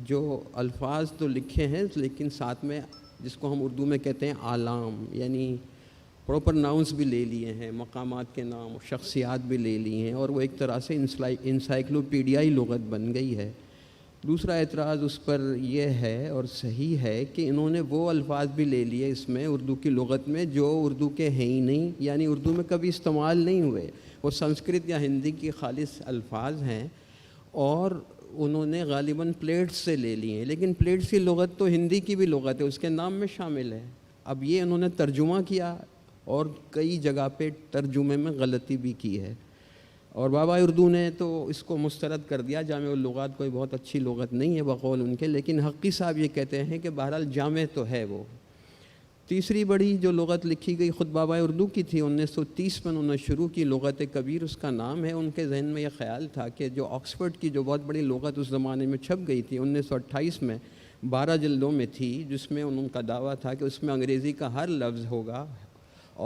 جو الفاظ تو لکھے ہیں لیکن ساتھ میں جس کو ہم اردو میں کہتے ہیں اعلام، یعنی پراپر ناؤنس بھی لے لیے ہیں، مقامات کے نام، شخصیات بھی لے لی ہیں، اور وہ ایک طرح سے انسائکلوپیڈیائی لغت بن گئی ہے۔ دوسرا اعتراض اس پر یہ ہے اور صحیح ہے کہ انہوں نے وہ الفاظ بھی لے لیے اس میں اردو کی لغت میں جو اردو کے ہیں ہی نہیں، یعنی اردو میں کبھی استعمال نہیں ہوئے، وہ سنسکرت یا ہندی کی خالص الفاظ ہیں، اور انہوں نے غالباً پلیٹس سے لے لیے ہیں، لیکن پلیٹس کی لغت تو ہندی کی بھی لغت ہے، اس کے نام میں شامل ہے۔ اب یہ انہوں نے ترجمہ کیا اور کئی جگہ پہ ترجمے میں غلطی بھی کی ہے، اور بابا اردو نے تو اس کو مسترد کر دیا۔ جامع اللغات کوئی بہت اچھی لغت نہیں ہے بقول ان کے، لیکن حقی صاحب یہ کہتے ہیں کہ بہرحال جامع تو ہے وہ۔ تیسری بڑی جو لغت لکھی گئی خود بابا اردو کی تھی، 1930 میں انہوں نے شروع کی، لغت کبیر اس کا نام ہے۔ ان کے ذہن میں یہ خیال تھا کہ جو آکسفورڈ کی جو بہت بڑی لغت اس زمانے میں چھپ گئی تھی 1928 میں، 12 جلدوں میں تھی، جس میں ان کا دعویٰ تھا کہ اس میں انگریزی کا ہر لفظ ہوگا،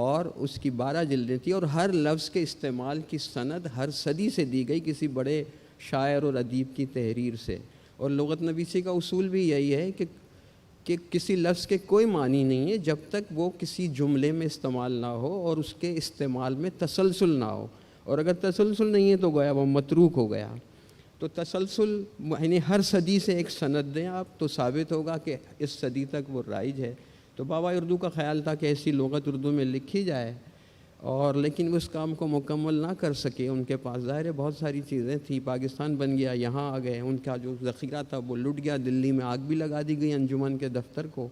اور اس کی 12 جلدیں تھیں، اور ہر لفظ کے استعمال کی سند ہر صدی سے دی گئی کسی بڑے شاعر اور ادیب کی تحریر سے۔ اور لغت نویسی کا اصول بھی یہی ہے کہ کسی لفظ کے کوئی معنی نہیں ہے جب تک وہ کسی جملے میں استعمال نہ ہو اور اس کے استعمال میں تسلسل نہ ہو، اور اگر تسلسل نہیں ہے تو گویا وہ متروک ہو گیا۔ تو تسلسل یعنی ہر صدی سے ایک سند دیں آپ تو ثابت ہوگا کہ اس صدی تک وہ رائج ہے۔ تو بابا اردو کا خیال تھا کہ ایسی لغت اردو میں لکھی جائے، اور لیکن وہ اس کام کو مکمل نہ کر سکے۔ ان کے پاس ظاہر ہے بہت ساری چیزیں تھیں، پاکستان بن گیا، یہاں آ گئے، ان کا جو ذخیرہ تھا وہ لٹ گیا، دلی میں آگ بھی لگا دی گئی انجمن کے دفتر کو،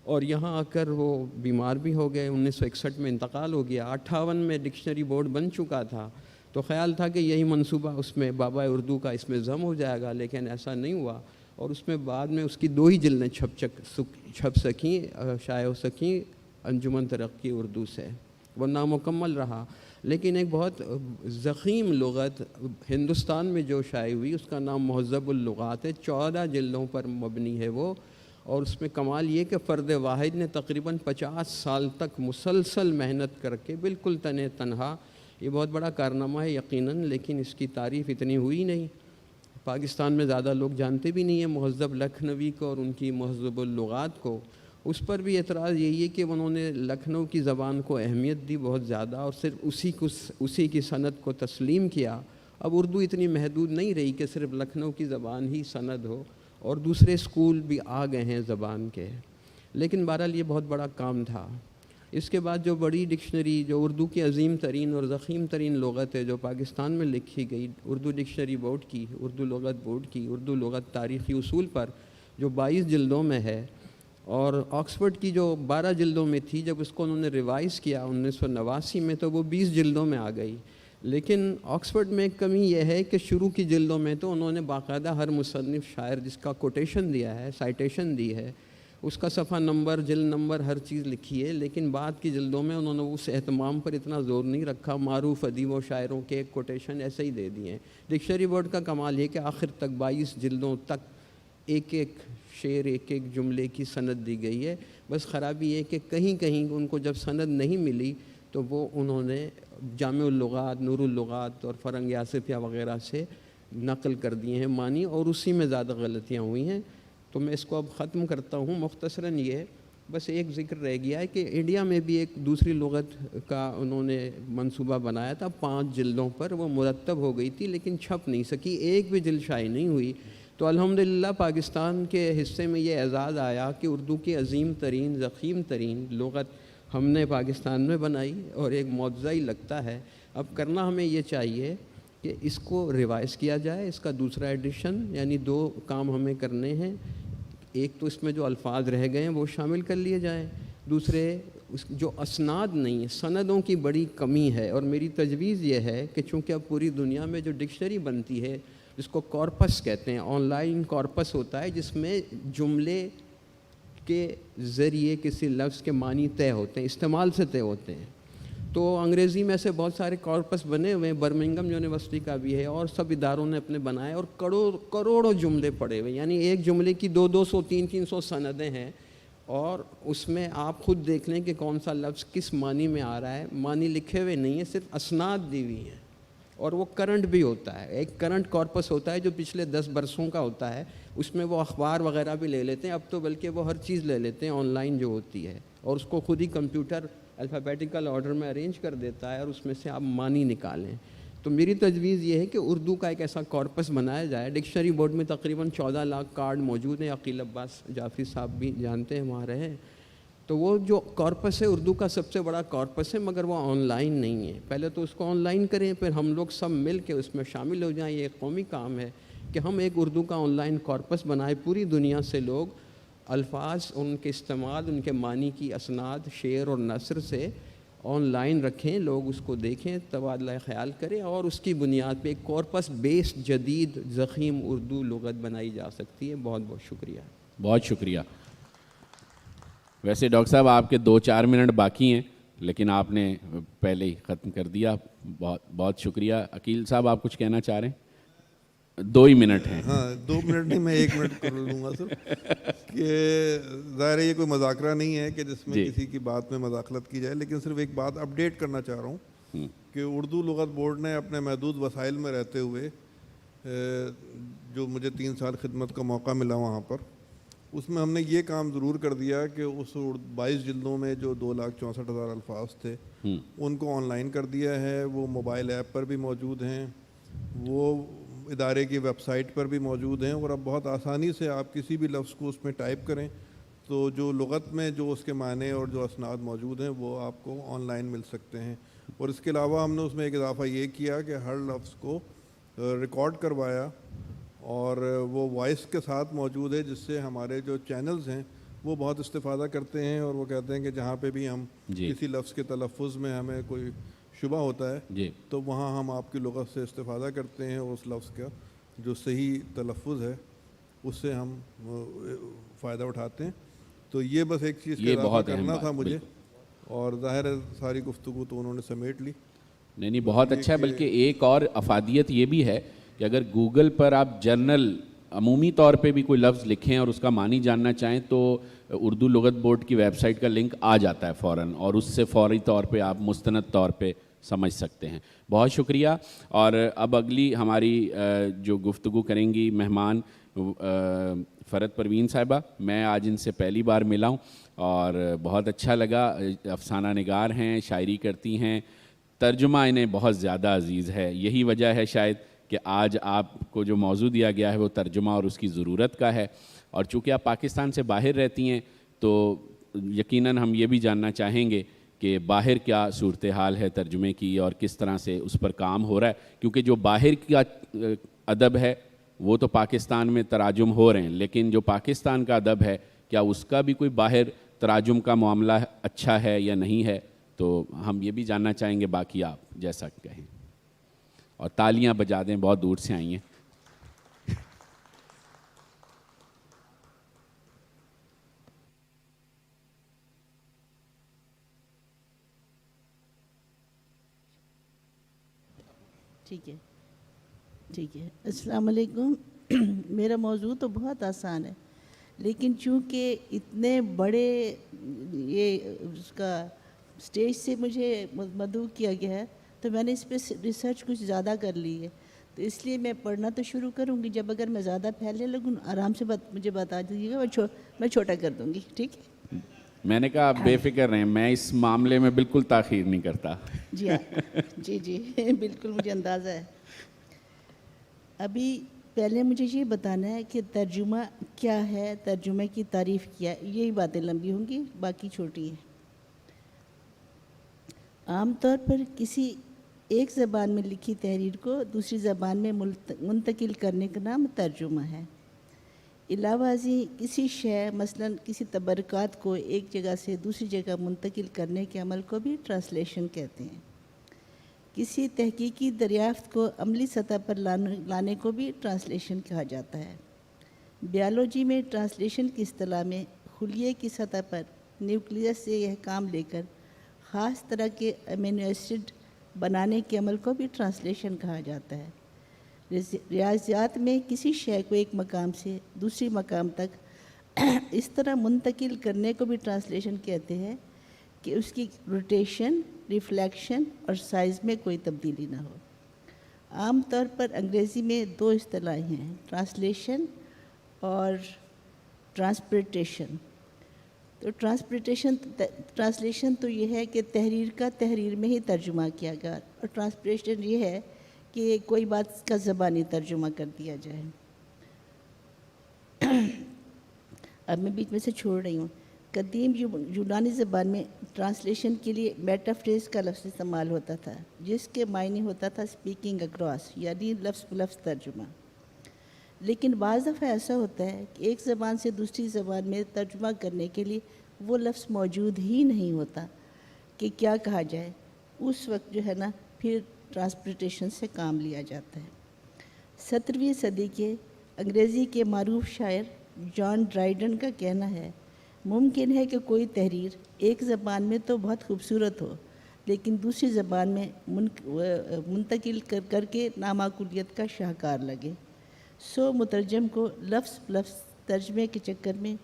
اور یہاں آ کر وہ بیمار بھی ہو گئے۔ 1961 میں انتقال ہو گیا۔ 58 میں ڈکشنری بورڈ بن چکا تھا، تو خیال تھا کہ یہی منصوبہ اس میں بابا اردو کا اس میں ضم ہو جائے گا، لیکن ایسا نہیں ہوا، اور اس میں بعد میں اس کی 2 ہی جلدیں چھپ سکیں، شائع ہو سکیں انجمن ترقی اردو سے، وہ نامکمل رہا۔ لیکن ایک بہت ضخیم لغت ہندوستان میں جو شائع ہوئی اس کا نام مہذب اللغات ہے، 14 جلدوں پر مبنی ہے وہ، اور اس میں کمال یہ کہ فرد واحد نے تقریباً 50 سال تک مسلسل محنت کر کے بالکل تنہا، یہ بہت بڑا کارنامہ ہے یقیناً، لیکن اس کی تعریف اتنی ہوئی نہیں، پاکستان میں زیادہ لوگ جانتے بھی نہیں ہیں مہذب لکھنوی کو اور ان کی مہذب اللغات کو۔ اس پر بھی اعتراض یہی ہے کہ انہوں نے لکھنؤ کی زبان کو اہمیت دی بہت زیادہ، اور صرف اسی کی سند کو تسلیم کیا۔ اب اردو اتنی محدود نہیں رہی کہ صرف لکھنؤ کی زبان ہی سند ہو، اور دوسرے اسکول بھی آ گئے ہیں زبان کے، لیکن بہرحال یہ بہت بڑا کام تھا۔ اس کے بعد جو بڑی ڈکشنری جو اردو کی عظیم ترین اور ضخیم ترین لغت ہے جو پاکستان میں لکھی گئی، اردو ڈکشنری بورڈ کی، اردو لغت بورڈ کی، اردو لغت تاریخی اصول پر، جو 22 جلدوں میں ہے، اور آکسفورڈ کی جو 12 جلدوں میں تھی، جب اس کو انہوں نے ریوائز کیا 1989 میں تو وہ 20 جلدوں میں آ گئی۔ لیکن آکسفورڈ میں ایک کمی یہ ہے کہ شروع کی جلدوں میں تو انہوں نے باقاعدہ ہر مصنف شاعر جس کا کوٹیشن دیا ہے، سائٹیشن دی ہے، اس کا صفحہ نمبر، جلد نمبر، ہر چیز لکھی ہے، لیکن بعد کی جلدوں میں انہوں نے اس اہتمام پر اتنا زور نہیں رکھا، معروف ادیب و شاعروں کے ایک کوٹیشن ایسے ہی دے دیے ہیں۔ ڈکشنری بورڈ کا کمال یہ کہ آخر تک 22 جلدوں تک ایک ایک شعر، ایک ایک جملے کی سند دی گئی ہے۔ بس خرابی یہ کہ کہیں کہیں ان کو جب سند نہیں ملی تو وہ انہوں نے جامع اللغات، نور اللغات اور فرنگ آصفیہ وغیرہ سے نقل کر دیے ہیں معنی، اور اسی میں زیادہ غلطیاں ہوئی ہیں۔ تو میں اس کو اب ختم کرتا ہوں، مختصراً یہ بس ایک ذکر رہ گیا ہے کہ انڈیا میں بھی ایک دوسری لغت کا انہوں نے منصوبہ بنایا تھا 5 جلدوں پر، وہ مرتب ہو گئی تھی لیکن چھپ نہیں سکی، ایک بھی جلد شائع نہیں ہوئی۔ تو الحمدللہ پاکستان کے حصے میں یہ اعزاز آیا کہ اردو کی عظیم ترین، ضخیم ترین لغت ہم نے پاکستان میں بنائی، اور ایک معجزہ ہی لگتا ہے۔ اب کرنا ہمیں یہ چاہیے کہ اس کو ریوائز کیا جائے، اس کا دوسرا ایڈیشن، یعنی 2 کام ہمیں کرنے ہیں۔ ایک تو اس میں جو الفاظ رہ گئے ہیں وہ شامل کر لیے جائیں، دوسرے اس جو اسناد نہیں ہے، سندوں کی بڑی کمی ہے. اور میری تجویز یہ ہے کہ چونکہ اب پوری دنیا میں جو ڈکشنری بنتی ہے جس کو کارپس کہتے ہیں، آن لائن کارپس ہوتا ہے جس میں جملے کے ذریعے کسی لفظ کے معنی طے ہوتے ہیں، استعمال سے طے ہوتے ہیں. تو انگریزی میں سے بہت سارے کارپس بنے ہوئے ہیں، برمنگم یونیورسٹی کا بھی ہے اور سب اداروں نے اپنے بنائے، اور کروڑوں جملے پڑے ہوئے، یعنی ایک جملے کی 200 300 سندیں ہیں. اور اس میں آپ خود دیکھ لیں کہ کون سا لفظ کس معنی میں آ رہا ہے. معنی لکھے ہوئے نہیں ہیں، صرف اسناد دی ہوئی ہیں، اور وہ کرنٹ بھی ہوتا ہے. ایک کرنٹ کارپس ہوتا ہے جو پچھلے 10 برسوں کا ہوتا ہے، اس میں وہ اخبار وغیرہ بھی لے لیتے ہیں. اب تو بلکہ وہ ہر چیز لے لیتے ہیں آن لائن جو ہوتی ہے، اور اس کو خود ہی کمپیوٹر الفابیٹیکل آرڈر میں ارینج کر دیتا ہے اور اس میں سے آپ معنی نکالیں. تو میری تجویز یہ ہے کہ اردو کا ایک ایسا کارپس بنایا جائے. ڈکشنری بورڈ میں تقریباً 14 لاکھ کارڈ موجود ہیں، عقیل عباس جعفری صاحب بھی جانتے ہیں، وہاں رہے. تو وہ جو کارپس ہے اردو کا سب سے بڑا کارپس ہے، مگر وہ آن لائن نہیں ہے. پہلے تو اس کو آن لائن کریں، پھر ہم لوگ سب مل کے اس میں شامل ہو جائیں. یہ ایک قومی کام ہے کہ ہم ایک اردو کا آن لائن کارپس بنائیں. پوری دنیا سے لوگ الفاظ، ان کے استعمال، ان کے معنی کی اسناد شعر اور نثر سے آن لائن رکھیں، لوگ اس کو دیکھیں، تبادلہ خیال کریں، اور اس کی بنیاد پہ ایک کارپس بیسڈ جدید ضخیم اردو لغت بنائی جا سکتی ہے. بہت بہت شکریہ. بہت شکریہ. ویسے ڈاکٹر صاحب آپ کے 2-4 منٹ باقی ہیں، لیکن آپ نے پہلے ہی ختم کر دیا. بہت بہت شکریہ. عقیل صاحب آپ کچھ کہنا چاہ رہے ہیں؟ 2 ہی منٹ ہیں. ہاں 2 منٹ نہیں، میں 1 منٹ کر لوں گا سر. کہ ظاہر ہے یہ کوئی مذاکرہ نہیں ہے کہ جس میں کسی کی بات میں مداخلت کی جائے، لیکن صرف ایک بات اپڈیٹ کرنا چاہ رہا ہوں کہ اردو لغت بورڈ نے اپنے محدود وسائل میں رہتے ہوئے، جو مجھے 3 سال خدمت کا موقع ملا وہاں پر، اس میں ہم نے یہ کام ضرور کر دیا کہ اس 22 جلدوں میں جو 2,64,000 الفاظ تھے ان کو آن لائن کر دیا ہے. وہ موبائل ایپ پر بھی موجود ہیں، وہ ادارے کی ویب سائٹ پر بھی موجود ہیں، اور اب بہت آسانی سے آپ کسی بھی لفظ کو اس میں ٹائپ کریں تو جو لغت میں جو اس کے معنی اور جو اسناد موجود ہیں وہ آپ کو آن لائن مل سکتے ہیں. اور اس کے علاوہ ہم نے اس میں ایک اضافہ یہ کیا کہ ہر لفظ کو ریکارڈ کروایا، اور وہ وائس کے ساتھ موجود ہے، جس سے ہمارے جو چینلز ہیں وہ بہت استفادہ کرتے ہیں. اور وہ کہتے ہیں کہ جہاں پہ بھی ہم کسی لفظ کے تلفظ میں ہمیں کوئی شبہ ہوتا ہے تو وہاں ہم آپ کی لغت سے استفادہ کرتے ہیں، اور اس لفظ کا جو صحیح تلفظ ہے اس سے ہم فائدہ اٹھاتے ہیں. تو یہ بس ایک چیز کا اضافہ کرنا تھا مجھے، اور ظاہر ہے ساری گفتگو تو انہوں نے سمیٹ لی. نہیں بہت اچھا ہے. بلکہ ایک اور افادیت یہ بھی ہے کہ اگر گوگل پر آپ جنرل عمومی طور پہ بھی کوئی لفظ لکھیں اور اس کا معنی جاننا چاہیں تو اردو لغت بورڈ کی ویب سائٹ کا لنک آ جاتا ہے فوراً، اور اس سے فوری طور پہ آپ مستند طور پہ سمجھ سکتے ہیں. بہت شکریہ. اور اب اگلی ہماری جو گفتگو کریں گی مہمان فرد پروین صاحبہ. میں آج ان سے پہلی بار ملا ہوں اور بہت اچھا لگا. افسانہ نگار ہیں، شاعری کرتی ہیں، ترجمہ انہیں بہت زیادہ عزیز ہے. یہی وجہ ہے شاید کہ آج آپ کو جو موضوع دیا گیا ہے وہ ترجمہ اور اس کی ضرورت کا ہے. اور چونکہ آپ پاکستان سے باہر رہتی ہیں تو یقیناً ہم یہ بھی جاننا چاہیں گے کہ باہر کیا صورتحال ہے ترجمے کی اور کس طرح سے اس پر کام ہو رہا ہے. کیونکہ جو باہر کا ادب ہے وہ تو پاکستان میں تراجم ہو رہے ہیں، لیکن جو پاکستان کا ادب ہے کیا اس کا بھی کوئی باہر تراجم کا معاملہ اچھا ہے یا نہیں ہے، تو ہم یہ بھی جاننا چاہیں گے. باقی آپ جیسا کہیں. اور تالیاں بجا دیں، بہت دور سے آئی ہیں. ٹھیک ہے. السلام علیکم. میرا موضوع تو بہت آسان ہے، لیکن چونکہ اتنے بڑے یہ اس کا اسٹیج سے مجھے مدعو کیا گیا ہے تو میں نے اس پہ ریسرچ کچھ زیادہ کر لی ہے، تو اس لیے میں پڑھنا تو شروع کروں گی. جب اگر میں زیادہ پھیلنے لگوں آرام سے مجھے بتا دیجیے گا، میں چھوٹا کر دوں گی. ٹھیک ہے. میں نے کہا آپ بے فکر رہیں، میں اس معاملے میں بالکل تاخیر نہیں کرتا. جی جی بالکل مجھے اندازہ ہے. ابھی پہلے مجھے یہ بتانا ہے کہ ترجمہ کیا ہے، ترجمے کی تعریف کیا ہے. یہی باتیں لمبی ہوں گی، باقی چھوٹی ہیں. عام طور پر کسی ایک زبان میں لکھی تحریر کو دوسری زبان میں منتقل کرنے کا نام ترجمہ ہے. علاوہ ازیں کسی شے مثلاً کسی تبرکات کو ایک جگہ سے دوسری جگہ منتقل کرنے کے عمل کو بھی ٹرانسلیشن کہتے ہیں۔ کسی تحقیقی دریافت کو عملی سطح پر لانے کو بھی ٹرانسلیشن کہا جاتا ہے۔ بیالوجی میں ٹرانسلیشن کی اصطلاح میں خلیے کی سطح پر نیوکلیس سے یہ کام لے کر خاص طرح کے امینو ایسڈ بنانے کے عمل کو بھی ٹرانسلیشن کہا جاتا ہے۔ ریاضیات میں کسی شے کو ایک مقام سے دوسری مقام تک اس طرح منتقل کرنے کو بھی ٹرانسلیشن کہتے ہیں کہ اس کی روٹیشن، ریفلیکشن اور سائز میں کوئی تبدیلی نہ ہو۔ عام طور پر انگریزی میں دو اصطلاحیں ہیں، ٹرانسلیشن اور ٹرانسپریٹیشن۔ تو ٹرانسلیشن تو یہ ہے کہ تحریر کا تحریر میں ہی ترجمہ کیا گیا، اور ٹرانسپریشن یہ ہے کہ کوئی بات کا زبانی ترجمہ کر دیا جائے۔ اب میں بیچ میں سے چھوڑ رہی ہوں۔ قدیم یونانی زبان میں ٹرانسلیشن کے لیے میٹافریز کا لفظ استعمال ہوتا تھا، جس کے معنی ہوتا تھا اسپیکنگ اکراس، یعنی لفظ بلفظ ترجمہ۔ لیکن بعض دفعہ ایسا ہوتا ہے کہ ایک زبان سے دوسری زبان میں ترجمہ کرنے کے لیے وہ لفظ موجود ہی نہیں ہوتا کہ کیا کہا جائے۔ اس وقت جو ہے نا پھر ٹرانسپریٹیشن سے کام لیا جاتا ہے۔ 17ویں صدی کے انگریزی کے معروف شاعر جان ڈرائیڈن کا کہنا ہے، ممکن ہے کہ کوئی تحریر ایک زبان میں تو بہت خوبصورت ہو، لیکن دوسری زبان میں منتقل کر کے نامعقولیت کا شاہکار لگے۔ سو مترجم کو لفظ بلفظ ترجمے کے چکر میں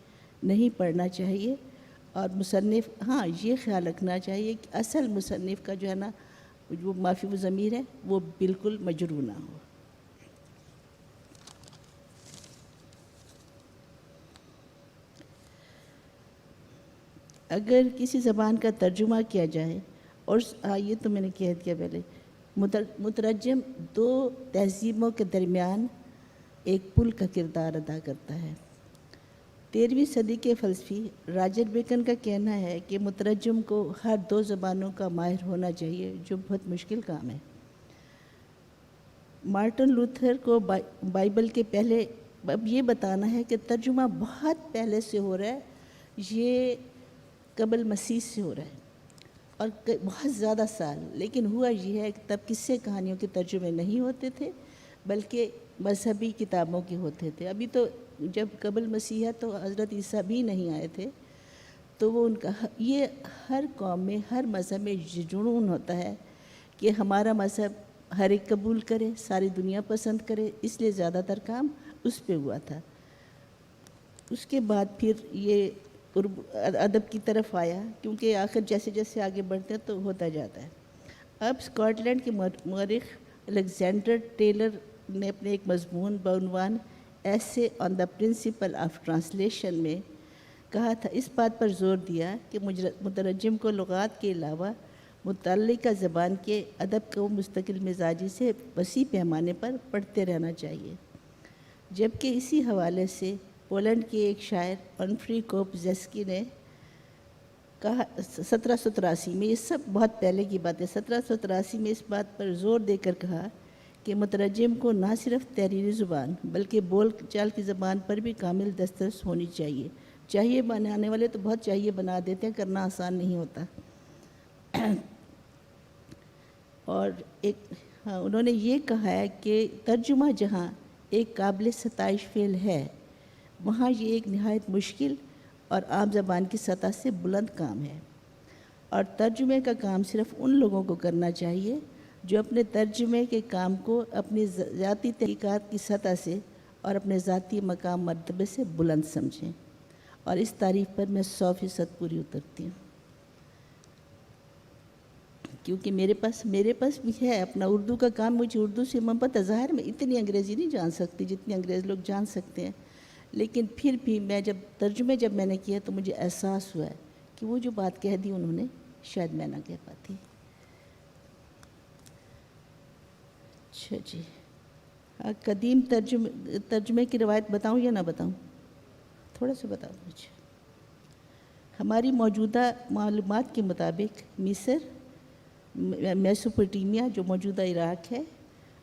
نہیں پڑنا چاہیے، اور مصنف یہ خیال رکھنا چاہیے کہ اصل مصنف کا جو ہے نا جو معافی و ضمیر ہے وہ بالکل مجروح نہ ہو۔ اگر کسی زبان کا ترجمہ کیا جائے، اور یہ تو میں نے کہہ دیا پہلے، مترجم دو تہذیبوں کے درمیان ایک پل کا کردار ادا کرتا ہے۔ 13ویں صدی کے فلسفی راجر بیکن کا کہنا ہے کہ مترجم کو ہر دو زبانوں کا ماہر ہونا چاہیے، جو بہت مشکل کام ہے۔ مارٹن لوتھر کو بائبل کے پہلے اب یہ بتانا ہے کہ ترجمہ بہت پہلے سے ہو رہا ہے، یہ قبل مسیح سے ہو رہا ہے اور بہت زیادہ سال، لیکن ہوا یہ ہے کہ تب قصے کہانیوں کے ترجمے نہیں ہوتے تھے بلکہ مذہبی کتابوں کے ہوتے تھے۔ ابھی تو جب قبل مسیح ہے تو حضرت عیسیٰ بھی نہیں آئے تھے، تو وہ ان کا یہ ہر قوم میں ہر مذہب میں جنون ہوتا ہے کہ ہمارا مذہب ہر ایک قبول کرے، ساری دنیا پسند کرے، اس لیے زیادہ تر کام اس پہ ہوا تھا۔ اس کے بعد پھر یہ ادب کی طرف آیا، کیونکہ آخر جیسے جیسے آگے بڑھتے ہیں تو ہوتا جاتا ہے۔ اب اسکاٹ لینڈ کے مورخ الیگزینڈر ٹیلر نے اپنے ایک مضمون بعنوان ایسے آن دا پرنسپل آف ٹرانسلیشن میں کہا تھا، اس بات پر زور دیا کہ مترجم کو لغات کے علاوہ متعلقہ زبان کے ادب کو مستقل مزاجی سے وسیع پیمانے پر پڑھتے رہنا چاہیے۔ جبکہ اسی حوالے سے پولینڈ کے ایک شاعر انفری کوپزیسکی نے کہا 1783 میں، یہ سب بہت پہلے کی بات ہے، 1783 میں اس بات پر زور دے کر کہا کہ مترجم کو نہ صرف تحریری زبان بلکہ بول چال کی زبان پر بھی کامل دسترس ہونی چاہیے۔ چاہیے بنانے والے تو بہت چاہیے بنا دیتے ہیں، کرنا آسان نہیں ہوتا۔ اور انہوں نے یہ کہا ہے کہ ترجمہ جہاں ایک قابل ستائش فعل ہے، وہاں یہ ایک نہایت مشکل اور عام زبان کی سطح سے بلند کام ہے، اور ترجمے کا کام صرف ان لوگوں کو کرنا چاہیے جو اپنے ترجمے کے کام کو اپنی ذاتی تحقیقات کی سطح سے اور اپنے ذاتی مقام مرتبے سے بلند سمجھیں، اور اس تعریف پر میں 100% پوری اترتی ہوں، کیونکہ میرے پاس بھی ہے اپنا اردو کا کام۔ مجھے اردو سے محبت ہے، ظاہر میں اتنی انگریزی نہیں جان سکتی جتنی انگریز لوگ جان سکتے ہیں، لیکن پھر بھی جب میں نے کیا تو مجھے احساس ہوا ہے کہ وہ جو بات کہہ دی انہوں نے شاید میں نہ کہہ پاتی۔ اچھا جی، قدیم ترجمے کی روایت بتاؤں یا نہ بتاؤں؟ تھوڑا سا بتاؤں مجھے۔ ہماری موجودہ معلومات کے مطابق مصر، میسوپوٹیمیا جو موجودہ عراق ہے،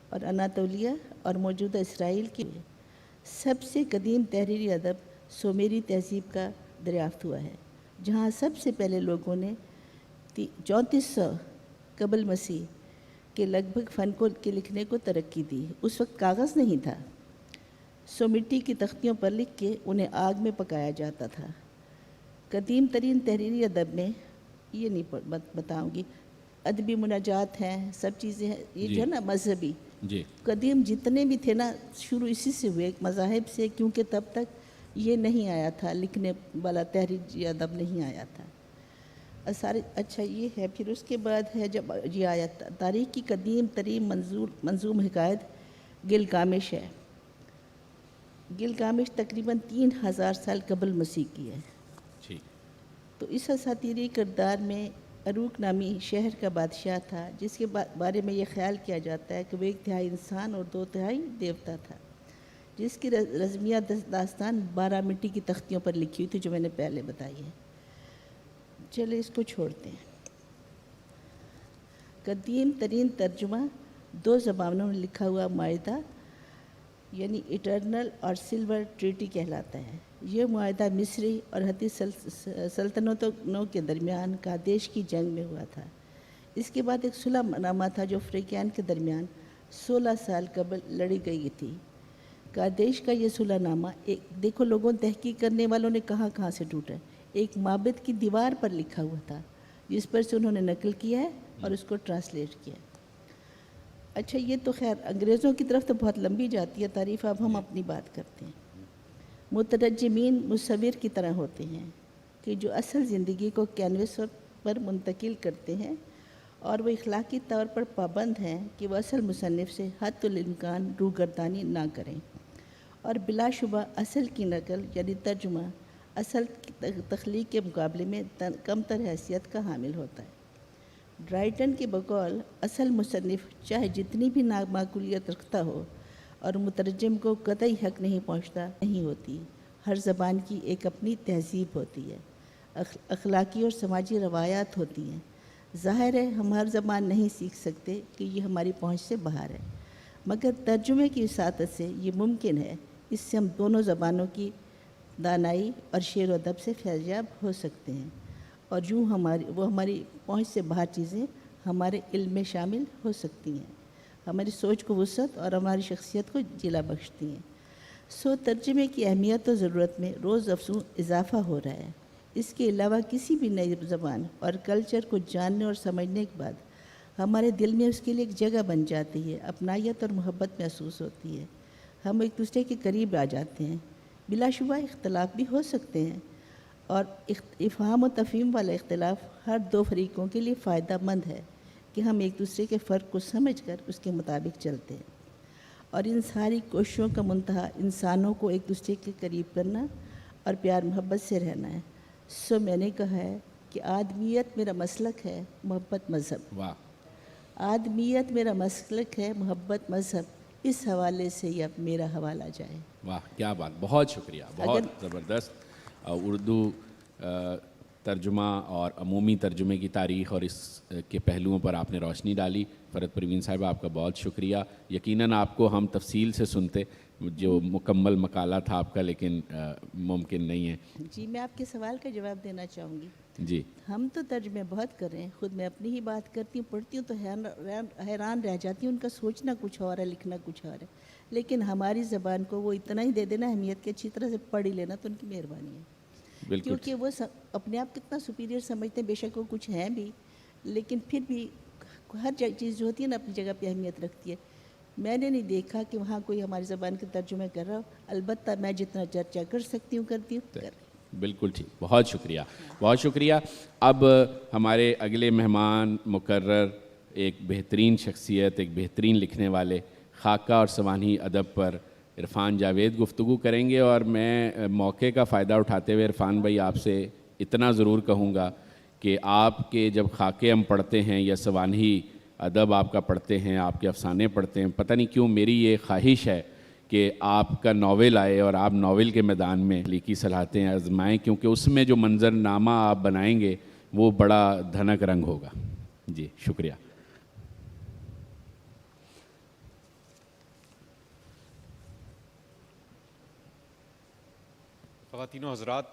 اور اناطولیہ اور موجودہ اسرائیل کے سب سے قدیم تحریری ادب سومیری تہذیب کا دریافت ہوا ہے، جہاں سب سے پہلے لوگوں نے 3400 قبل مسیح کے لگ بھگ فن کو کے لکھنے کو ترقی دی۔ اس وقت کاغذ نہیں تھا، سو مٹی کی تختیوں پر لکھ کے انہیں آگ میں پکایا جاتا تھا۔ قدیم ترین تحریری ادب میں یہ نہیں بتاؤں گی، ادبی مناجات ہیں، سب چیزیں ہیں، یہ جو ہے نا مذہبی جی قدیم جتنے بھی تھے نا شروع اسی سے ہوئے، مذاہب سے، کیونکہ تب تک یہ نہیں آیا تھا، لکھنے والا تحریری ادب نہیں آیا تھا۔ اچھا یہ ہے، پھر اس کے بعد ہے جب یہ آیا تاریخ کی قدیم ترین منظوم حکایت گلگامش ہے۔ گلگامش تقریباً 3000 سال قبل مسیح کی ہے۔ ٹھیک۔ تو اس اساطیری کردار میں اروک نامی شہر کا بادشاہ تھا، جس کے بارے میں یہ خیال کیا جاتا ہے کہ وہ 1 تہائی انسان اور 2 تہائی دیوتا تھا، جس کی رزمیہ داستان 12 مٹی کی تختیوں پر لکھی ہوئی تھی، جو میں نے پہلے بتائی ہے۔ چلے اس کو چھوڑتے ہیں۔ قدیم ترین ترجمہ 2 زبانوں میں لکھا ہوا معاہدہ یعنی اٹرنل اور سلور ٹریٹی کہلاتا ہے۔ یہ معاہدہ مصری اور ہتی سلطنتوں کے درمیان قادیش کی جنگ میں ہوا تھا۔ اس کے بعد ایک صلح نامہ تھا جو فریقین کے درمیان 16 سال قبل لڑی گئی تھی۔ قادیش کا یہ صلح نامہ دیکھو لوگوں تحقیق کرنے والوں نے کہاں سے ٹوٹا ہے، ایک معبد کی دیوار پر لکھا ہوا تھا، جس پر سے انہوں نے نقل کیا ہے اور اس کو ٹرانسلیٹ کیا ہے۔ اچھا یہ تو خیر انگریزوں کی طرف تو بہت لمبی جاتی ہے تعریف، اب ہم اپنی بات کرتے ہیں۔ مترجمین مصور کی طرح ہوتے ہیں کہ جو اصل زندگی کو کینوس پر منتقل کرتے ہیں، اور وہ اخلاقی طور پر پابند ہیں کہ وہ اصل مصنف سے حد الامکان روگردانی نہ کریں، اور بلا شبہ اصل کی نقل یعنی ترجمہ اصل تخلیق کے مقابلے میں کم تر حیثیت کا حامل ہوتا ہے۔ ڈرائٹن کے بقول اصل مصنف چاہے جتنی بھی نامعقولیت رکھتا ہو اور مترجم کو قطعی حق نہیں پہنچتا نہیں ہوتی، ہر زبان کی ایک اپنی تہذیب ہوتی ہے، اخلاقی اور سماجی روایات ہوتی ہیں۔ ظاہر ہے ہم ہر زبان نہیں سیکھ سکتے کہ یہ ہماری پہنچ سے باہر ہے، مگر ترجمے کی وساطت سے یہ ممکن ہے، اس سے ہم دونوں زبانوں کی دانائی اور شعر و ادب سے فیضیاب ہو سکتے ہیں، اور یوں وہ ہماری پہنچ سے باہر چیزیں ہمارے علم میں شامل ہو سکتی ہیں، ہماری سوچ کو وسعت اور ہماری شخصیت کو جلا بخشتی ہیں۔ ترجمے کی اہمیت و ضرورت میں روز افزوں اضافہ ہو رہا ہے۔ اس کے علاوہ کسی بھی نئی زبان اور کلچر کو جاننے اور سمجھنے کے بعد ہمارے دل میں اس کے لیے ایک جگہ بن جاتی ہے، اپنائیت اور محبت محسوس ہوتی ہے، ہم ایک دوسرے کے قریب آ جاتے ہیں۔ بلا شبہ اختلاف بھی ہو سکتے ہیں، اور افہام و تفہیم والا اختلاف ہر 2 فریقوں کے لیے فائدہ مند ہے کہ ہم ایک دوسرے کے فرق کو سمجھ کر اس کے مطابق چلتے ہیں، اور ان ساری کوششوں کا منتہا انسانوں کو ایک دوسرے کے قریب کرنا اور پیار محبت سے رہنا ہے۔ میں نے کہا ہے کہ آدمیت میرا مسلک ہے، محبت مذہب۔ واہ، آدمیت میرا مسلک ہے، محبت مذہب، اس حوالے سے یہ اب میرا حوالہ جائے۔ واہ کیا بات، بہت شکریہ، بہت زبردست۔ اردو ترجمہ اور عمومی ترجمے کی تاریخ اور اس کے پہلوؤں پر آپ نے روشنی ڈالی۔ فرحت پروین صاحبہ آپ کا بہت شکریہ۔ یقیناً آپ کو ہم تفصیل سے سنتے، جو مکمل مقالہ تھا آپ کا، لیکن ممکن نہیں ہے۔ جی میں آپ کے سوال کا جواب دینا چاہوں گی۔ جی ہم تو ترجمے بہت کر رہے ہیں، خود میں اپنی ہی بات کرتی ہوں، پڑھتی ہوں تو حیران رہ جاتی ہوں، ان کا سوچنا کچھ اور ہے، لکھنا کچھ اور ہے، لیکن ہماری زبان کو وہ اتنا ہی دے دینا اہمیت کہ اچھی طرح سے پڑھ ہی لینا، تو ان کی مہربانی ہے۔ بالکل، کیونکہ وہ اپنے آپ کتنا سپیریئر سمجھتے ہیں، بے شک وہ کچھ ہیں بھی، لیکن پھر بھی ہر چیز جو ہوتی ہے نا اپنی جگہ پہ اہمیت رکھتی ہے۔ میں نے نہیں دیکھا کہ وہاں کوئی ہماری زبان کے ترجمے کر رہا ہو، البتہ میں جتنا چرچا کر سکتی ہوں کرتی ہوں۔ بالکل ٹھیک، بہت شکریہ، بہت شکریہ۔ اب ہمارے اگلے مہمان مقرر ایک بہترین شخصیت، ایک بہترین لکھنے والے، خاکہ اور سوانحی ادب پر عرفان جاوید گفتگو کریں گے، اور میں موقع کا فائدہ اٹھاتے ہوئے عرفان بھائی آپ سے اتنا ضرور کہوں گا کہ آپ کے جب خاکے ہم پڑھتے ہیں یا سوانحی ادب آپ کا پڑھتے ہیں، آپ کے افسانے پڑھتے ہیں، پتہ نہیں کیوں میری یہ خواہش ہے کہ آپ کا ناول آئے اور آپ ناول کے میدان میں تخلیقی صلاحیتیں آزمائیں، کیونکہ اس میں جو منظر نامہ آپ بنائیں گے وہ بڑا دھنک رنگ ہوگا۔ جی شکریہ۔ خواتین و حضرات،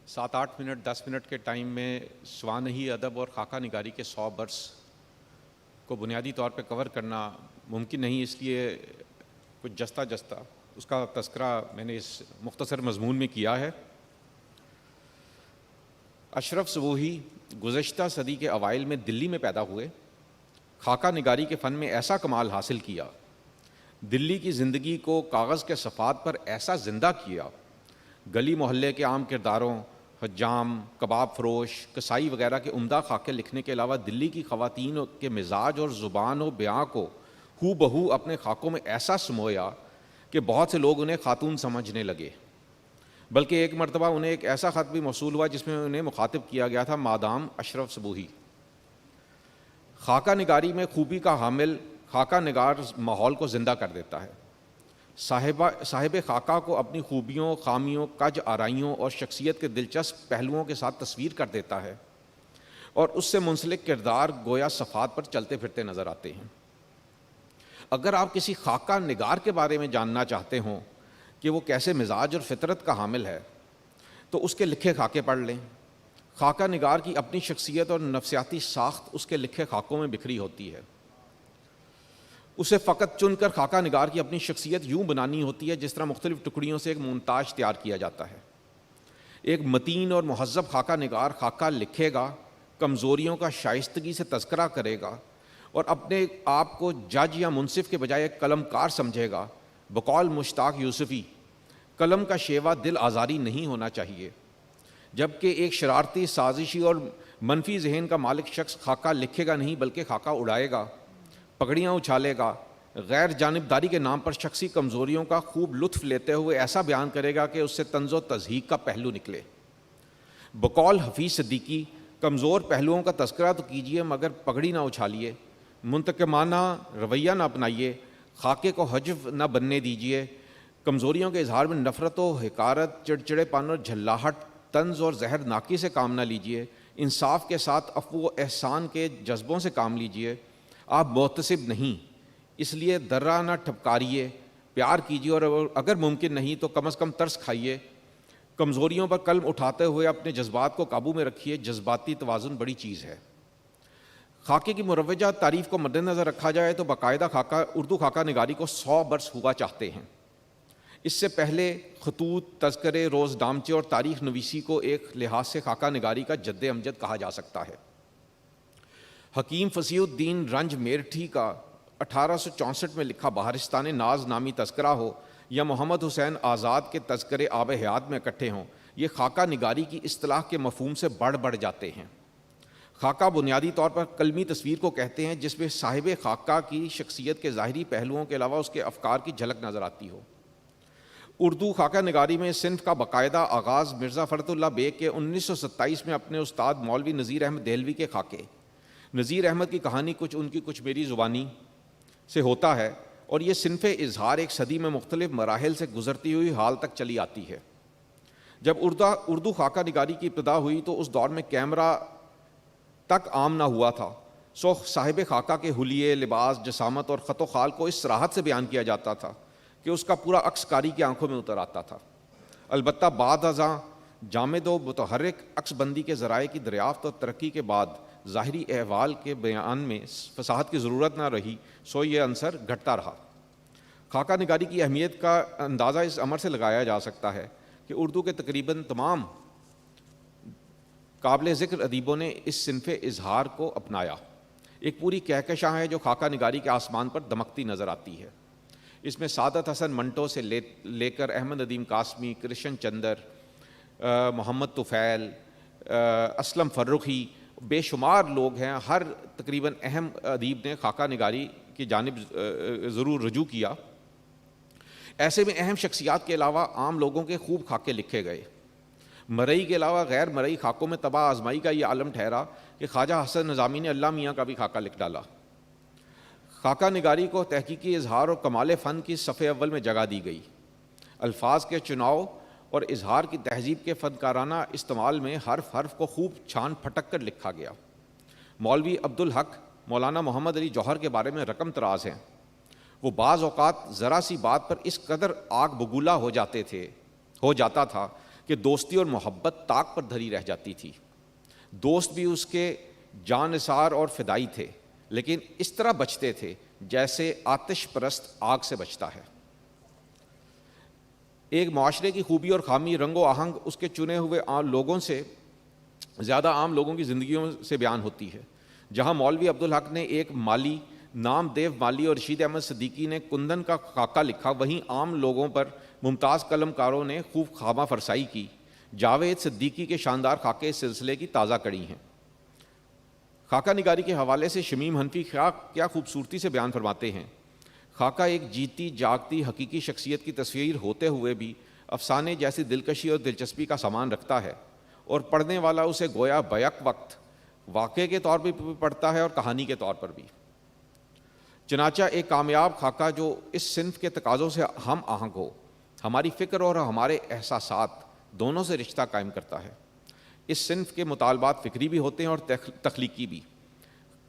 7-8 منٹ 10 منٹ کے ٹائم میں سوانحی ادب اور خاکہ نگاری کے 100 برس کو بنیادی طور پہ کور کرنا ممکن نہیں، اس لیے کچھ جستہ اس کا تذکرہ میں نے اس مختصر مضمون میں کیا ہے۔ اشرف صبوحی گزشتہ صدی کے اوائل میں دلی میں پیدا ہوئے، خاکہ نگاری کے فن میں ایسا کمال حاصل کیا، دلی کی زندگی کو کاغذ کے صفحات پر ایسا زندہ کیا، گلی محلے کے عام کرداروں، حجام، کباب فروش، کسائی وغیرہ کے عمدہ خاکے لکھنے کے علاوہ دلی کی خواتین کے مزاج اور زبان و بیاں کو ہو بہو اپنے خاکوں میں ایسا سمویا کہ بہت سے لوگ انہیں خاتون سمجھنے لگے، بلکہ ایک مرتبہ انہیں ایک ایسا خط بھی موصول ہوا جس میں انہیں مخاطب کیا گیا تھا مادام اشرف صبوحی۔ خاکہ نگاری میں خوبی کا حامل خاکہ نگار ماحول کو زندہ کر دیتا ہے، صاحب خاکہ کو اپنی خوبیوں، خامیوں، کج آرائیوں اور شخصیت کے دلچسپ پہلوؤں کے ساتھ تصویر کر دیتا ہے، اور اس سے منسلک کردار گویا صفحات پر چلتے پھرتے نظر آتے ہیں۔ اگر آپ کسی خاکہ نگار کے بارے میں جاننا چاہتے ہوں کہ وہ کیسے مزاج اور فطرت کا حامل ہے تو اس کے لکھے خاکے پڑھ لیں۔ خاکہ نگار کی اپنی شخصیت اور نفسیاتی ساخت اس کے لکھے خاکوں میں بکھری ہوتی ہے۔ اسے فقط چن کر خاکہ نگار کی اپنی شخصیت یوں بنانی ہوتی ہے جس طرح مختلف ٹکڑیوں سے ایک مونتاج تیار کیا جاتا ہے۔ ایک متین اور مہذب خاکہ نگار خاکہ لکھے گا، کمزوریوں کا شائستگی سے تذکرہ کرے گا اور اپنے آپ کو جج یا منصف کے بجائے ایک قلم کار سمجھے گا۔ بقول مشتاق یوسفی، قلم کا شیوا دل آزاری نہیں ہونا چاہیے، جبکہ ایک شرارتی، سازشی اور منفی ذہن کا مالک شخص خاکہ لکھے گا نہیں بلکہ خاکہ اڑائے گا، پگڑیاں اچھالے گا، غیر جانبداری کے نام پر شخصی کمزوریوں کا خوب لطف لیتے ہوئے ایسا بیان کرے گا کہ اس سے طنز و تضحیک کا پہلو نکلے۔ بقول حفیظ صدیقی، کمزور پہلوؤں کا تذکرہ تو کیجیے مگر پگڑی نہ اچھالیے، منتقمانہ رویہ نہ اپنائیے، خاکے کو حجو نہ بننے دیجیے، کمزوریوں کے اظہار میں نفرت و حقارت، چڑچڑے پن اور جھلاہٹ، طنز اور زہر ناکی سے کام نہ لیجیے، انصاف کے ساتھ عفو و احسان کے جذبوں سے کام لیجیے۔ آپ محتسب نہیں، اس لیے درہ نہ ٹھپکاریے، پیار کیجیے اور اگر ممکن نہیں تو کم از کم ترس کھائیے، کمزوریوں پر قلم اٹھاتے ہوئے اپنے جذبات کو قابو میں رکھیے، جذباتی توازن بڑی چیز ہے۔ خاکے کی مروجہ تعریف کو مد نظر رکھا جائے تو باقاعدہ اردو خاکہ نگاری کو 100 برس ہوا چاہتے ہیں۔ اس سے پہلے خطوط، تذکرے، روز نامچے اور تاریخ نویسی کو ایک لحاظ سے خاکہ نگاری کا جد امجد کہا جا سکتا ہے۔ حکیم فصیح الدین رنج میرٹھی کا 1864 میں لکھا بہارستان ناز نامی تذکرہ ہو یا محمد حسین آزاد کے تذکرے آب حیات میں اکٹھے ہوں، یہ خاکہ نگاری کی اصطلاح کے مفہوم سے بڑھ جاتے ہیں۔ خاکہ بنیادی طور پر قلمی تصویر کو کہتے ہیں جس میں صاحب خاکہ کی شخصیت کے ظاہری پہلوؤں کے علاوہ اس کے افکار کی جھلک نظر آتی ہو۔ اردو خاکہ نگاری میں صنف کا باقاعدہ آغاز مرزا فرت اللہ بیگ کے 1927 میں اپنے استاد مولوی نذیر احمد دہلوی کے خاکے نذیر احمد کی کہانی کچھ میری زبانی سے ہوتا ہے، اور یہ صنف اظہار ایک صدی میں مختلف مراحل سے گزرتی ہوئی حال تک چلی آتی ہے۔ جب اردو خاکہ نگاری کی ابتدا ہوئی تو اس دور میں کیمرہ تک عام نہ ہوا تھا، سو صاحب خاکہ کے حلیے، لباس، جسامت اور خط و خال کو اس صراحت سے بیان کیا جاتا تھا کہ اس کا پورا عکس کاری کی آنکھوں میں اتر آتا تھا۔ البتہ بعد ازاں جامد و متحرک عکس بندی کے ذرائع کی دریافت اور ترقی کے بعد ظاہری احوال کے بیان میں فصاحت کی ضرورت نہ رہی، سو یہ عنصر گھٹتا رہا۔ خاکہ نگاری کی اہمیت کا اندازہ اس امر سے لگایا جا سکتا ہے کہ اردو کے تقریباً تمام قابل ذکر ادیبوں نے اس صنف اظہار کو اپنایا۔ ایک پوری کہکشاں ہے جو خاکہ نگاری کے آسمان پر دمکتی نظر آتی ہے۔ اس میں سعادت حسن منٹو سے لے کر احمد ندیم قاسمی، کرشن چندر، محمد طفیل، اسلم فرخی، بے شمار لوگ ہیں۔ ہر تقریباً اہم ادیب نے خاکہ نگاری کی جانب ضرور رجوع کیا۔ ایسے میں اہم شخصیات کے علاوہ عام لوگوں کے خوب خاکے لکھے گئے۔ مرئی کے علاوہ غیر مرئی خاکوں میں تباہ آزمائی کا یہ عالم ٹھہرا کہ خواجہ حسن نظامی نے اللہ میاں کا بھی خاکہ لکھ ڈالا۔ خاکہ نگاری کو تحقیقی اظہار اور کمال فن کی صف اول میں جگہ دی گئی۔ الفاظ کے چناؤ اور اظہار کی تہذیب کے فنکارانہ استعمال میں حرف کو خوب چھان پھٹک کر لکھا گیا۔ مولوی عبدالحق مولانا محمد علی جوہر کے بارے میں رقم تراز ہیں۔ وہ بعض اوقات ذرا سی بات پر اس قدر آگ بگولا ہو جاتے تھے ہو جاتا تھا کہ دوستی اور محبت طاق پر دھری رہ جاتی تھی. دوست بھی اس کے جان نثار اور فدائی تھے، لیکن اس طرح بچتے تھے جیسے آتش پرست آگ سے بچتا ہے. ایک معاشرے کی خوبی اور خامی رنگ و آہنگ اس کے چنے ہوئے لوگوں سے زیادہ عام لوگوں کی زندگیوں سے بیان ہوتی ہے. جہاں مولوی عبدالحق نے ایک مالی، نام دیو مالی اور رشید احمد صدیقی نے کندن کا خاکہ لکھا، وہیں عام لوگوں پر ممتاز قلم کاروں نے خوب خامہ فرسائی کی. جاوید صدیقی کے شاندار خاکے اس سلسلے کی تازہ کڑی ہیں. خاکہ نگاری کے حوالے سے شمیم حنفی کیا خوبصورتی سے بیان فرماتے ہیں. خاکہ ایک جیتی جاگتی حقیقی شخصیت کی تصویر ہوتے ہوئے بھی افسانے جیسی دلکشی اور دلچسپی کا سامان رکھتا ہے، اور پڑھنے والا اسے گویا بیک وقت واقعے کے طور پر بھی پڑھتا ہے اور کہانی کے طور پر بھی. چنانچہ ایک کامیاب خاکہ جو اس صنف کے تقاضوں سے ہم آہنگ ہو، ہماری فکر اور ہمارے احساسات دونوں سے رشتہ قائم کرتا ہے. اس صنف کے مطالبات فکری بھی ہوتے ہیں اور تخلیقی بھی.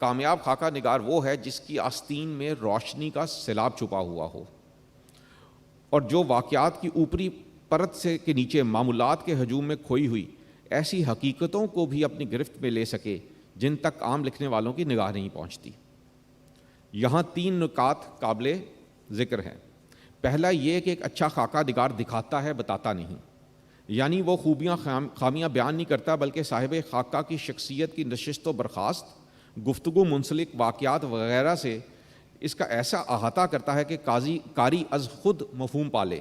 کامیاب خاکہ نگار وہ ہے جس کی آستین میں روشنی کا سیلاب چھپا ہوا ہو، اور جو واقعات کی اوپری پرت سے کے نیچے معمولات کے ہجوم میں کھوئی ہوئی ایسی حقیقتوں کو بھی اپنی گرفت میں لے سکے جن تک عام لکھنے والوں کی نگاہ نہیں پہنچتی. یہاں 3 نکات قابل ذکر ہیں. پہلا یہ کہ ایک اچھا خاکہ نگار دکھاتا ہے، بتاتا نہیں. یعنی وہ خوبیاں خامیاں بیان نہیں کرتا، بلکہ صاحب خاکہ کی شخصیت کی نشست و برخاست، گفتگو، منسلک واقعات وغیرہ سے اس کا ایسا احاطہ کرتا ہے کہ قاری از خود مفہوم پالے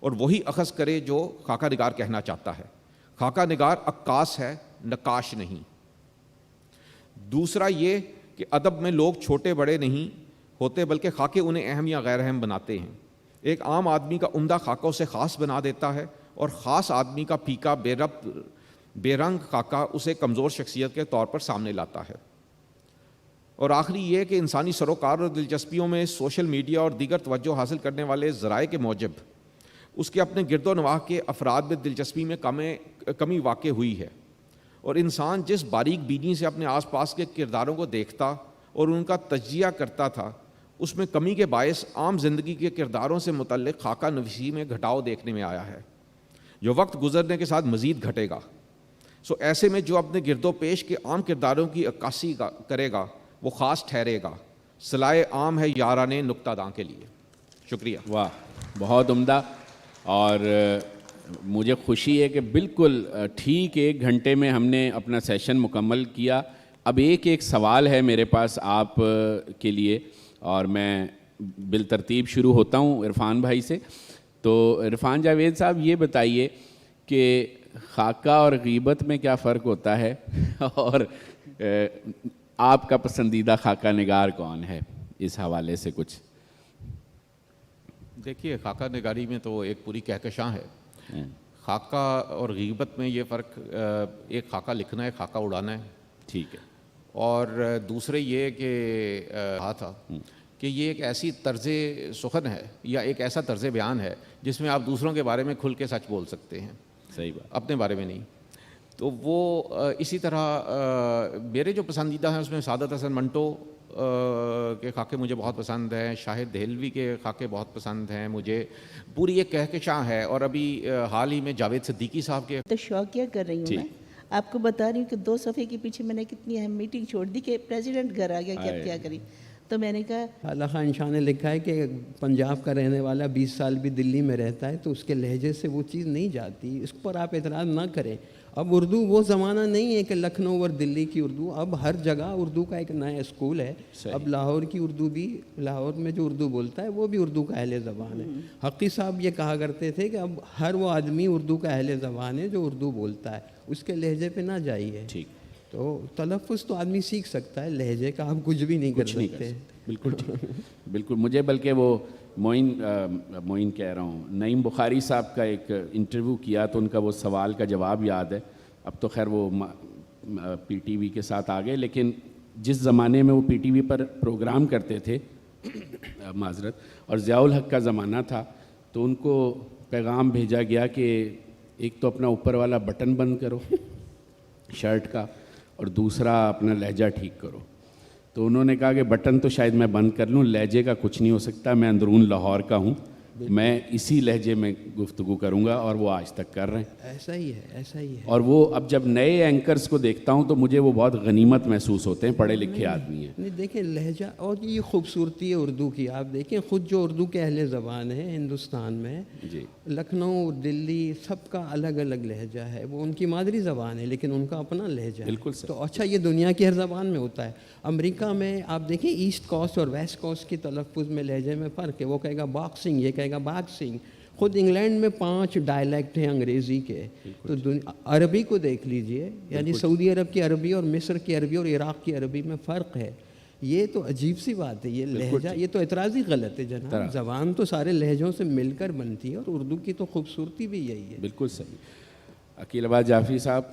اور وہی اخذ کرے جو خاکہ نگار کہنا چاہتا ہے. خاکہ نگار عکاس ہے، نقاش نہیں. دوسرا یہ کہ ادب میں لوگ چھوٹے بڑے نہیں ہوتے، بلکہ خاکے انہیں اہم یا غیر اہم بناتے ہیں. ایک عام آدمی کا عمدہ خاکہ اسے خاص بنا دیتا ہے، اور خاص آدمی کا پھیکا بے رنگ خاکہ اسے کمزور شخصیت کے طور پر سامنے لاتا ہے. اور آخری یہ کہ انسانی سروکار اور دلچسپیوں میں سوشل میڈیا اور دیگر توجہ حاصل کرنے والے ذرائع کے موجب اس کے اپنے گرد و نواح کے افراد میں دلچسپی میں کمی واقع ہوئی ہے. اور انسان جس باریک بینی سے اپنے آس پاس کے کرداروں کو دیکھتا اور ان کا تجزیہ کرتا تھا، اس میں کمی کے باعث عام زندگی کے کرداروں سے متعلق خاکہ نویسی میں گھٹاؤ دیکھنے میں آیا ہے، جو وقت گزرنے کے ساتھ مزید گھٹے گا. ایسے میں جو اپنے گرد و پیش کے عام کرداروں کی عکاسی کرے گا وہ خاص ٹھہرے گا. صلائے عام ہے یارانے نکتہ داں کے لیے. شکریہ. واہ، بہت عمدہ. اور مجھے خوشی ہے کہ بالکل ٹھیک 1 گھنٹے میں ہم نے اپنا سیشن مکمل کیا. اب ایک سوال ہے میرے پاس آپ کے لیے، اور میں بالترتیب شروع ہوتا ہوں عرفان بھائی سے. تو عرفان جاوید صاحب، یہ بتائیے کہ خاکہ اور غیبت میں کیا فرق ہوتا ہے، اور آپ کا پسندیدہ خاکہ نگار کون ہے؟ اس حوالے سے کچھ. دیکھیے، خاکہ نگاری میں تو ایک پوری کہکشاں ہے. خاکہ اور غیبت میں یہ فرق، ایک خاکہ لکھنا ہے، خاکہ اڑانا ہے. ٹھیک ہے. اور دوسرے یہ کہ کہا تھا کہ یہ ایک ایسی طرز سخن ہے یا ایک ایسا طرز بیان ہے جس میں آپ دوسروں کے بارے میں کھل کے سچ بول سکتے ہیں. صحیح بات. اپنے بارے میں نہیں. تو وہ اسی طرح میرے جو پسندیدہ ہیں اس میں سعادت حسن منٹو کے خاکے مجھے بہت پسند ہیں، شاہد دہلوی کے خاکے بہت پسند ہیں مجھے. پوری ایک کہکشاں ہے. اور ابھی حال ہی میں جاوید صدیقی صاحب کے تو شوقیہ کر رہی ہوں. میں آپ کو بتا رہی ہوں کہ 2 صفحے کے پیچھے میں نے کتنی اہم میٹنگ چھوڑ دی کہ پریزیڈنٹ گھر آ گیا کہ اب کیا کریں. تو میں نے کہا، اعلیٰ خان شاہ نے لکھا ہے کہ پنجاب کا رہنے والا 20 سال بھی دلی میں رہتا ہے تو اس کے لہجے سے وہ چیز نہیں جاتی. اس پر آپ اعتراض نہ کریں. اب اردو وہ زمانہ نہیں ہے کہ لکھنؤ اور دلی کی اردو، اب ہر جگہ اردو کا ایک نیا اسکول ہے. اب لاہور کی اردو بھی، لاہور میں جو اردو بولتا ہے وہ بھی اردو کا اہل زبان ہے. حقی صاحب یہ کہا کرتے تھے کہ اب ہر وہ آدمی اردو کا اہل زبان ہے جو اردو بولتا ہے، اس کے لہجے پہ نہ جائیے. ٹھیک. تو تلفظ تو آدمی سیکھ سکتا ہے، لہجے کا آپ کچھ بھی نہیں کر سکتے. بالکل ٹھیک. بالکل. مجھے بلکہ وہ معین کہہ رہا ہوں، نعیم بخاری صاحب کا ایک انٹرویو کیا تو ان کا وہ سوال کا جواب یاد ہے. اب تو خیر وہ پی ٹی وی کے ساتھ آ گئے، لیکن جس زمانے میں وہ پی ٹی وی پر پروگرام کرتے تھے، معذرت، اور ضیاء الحق کا زمانہ تھا، تو ان کو پیغام بھیجا گیا کہ ایک تو اپنا اوپر والا بٹن بند کرو شرٹ کا، اور دوسرا اپنا لہجہ ٹھیک کرو. تو انہوں نے کہا کہ بٹن تو شاید میں بند کر لوں، لہجے کا کچھ نہیں ہو سکتا، میں اندرون لاہور کا ہوں، میں اسی لہجے میں گفتگو کروں گا، اور وہ آج تک کر رہے ہیں. ایسا ہی ہے، ایسا ہی ہے. اور وہ اب جب نئے اینکرز کو دیکھتا ہوں تو مجھے وہ بہت غنیمت محسوس ہوتے ہیں، پڑھے لکھے آدمی ہیں. نہیں دیکھیں لہجہ، اور یہ خوبصورتی ہے اردو کی. آپ دیکھیں خود جو اردو کے اہل زبان ہیں ہندوستان میں، جی لکھنؤ، دلی، سب کا الگ الگ لہجہ ہے. وہ ان کی مادری زبان ہے لیکن ان کا اپنا لہجہ ہے. بالکل سر. تو اچھا یہ دنیا کی ہر زبان میں ہوتا ہے. امریکہ میں آپ دیکھیں ایسٹ کوسٹ اور ویسٹ کوسٹ کی تلفظ میں لہجے میں فرق ہے. وہ کہے گا باکسنگ، یہ کہے گا باکسنگ. خود انگلینڈ میں 5 ڈائلیکٹ ہیں انگریزی کے. تو عربی کو دیکھ لیجئے، یعنی سعودی عرب کی عربی اور مصر کی عربی اور عراق کی عربی میں فرق ہے. یہ تو عجیب سی بات ہے. یہ لہجہ، یہ تو اعتراضی غلط ہے جناب. زبان تو سارے لہجوں سے مل کر بنتی ہے، اور اردو کی تو خوبصورتی بھی یہی ہے. بالکل صحیح. عقیل آباد جعفری صاحب،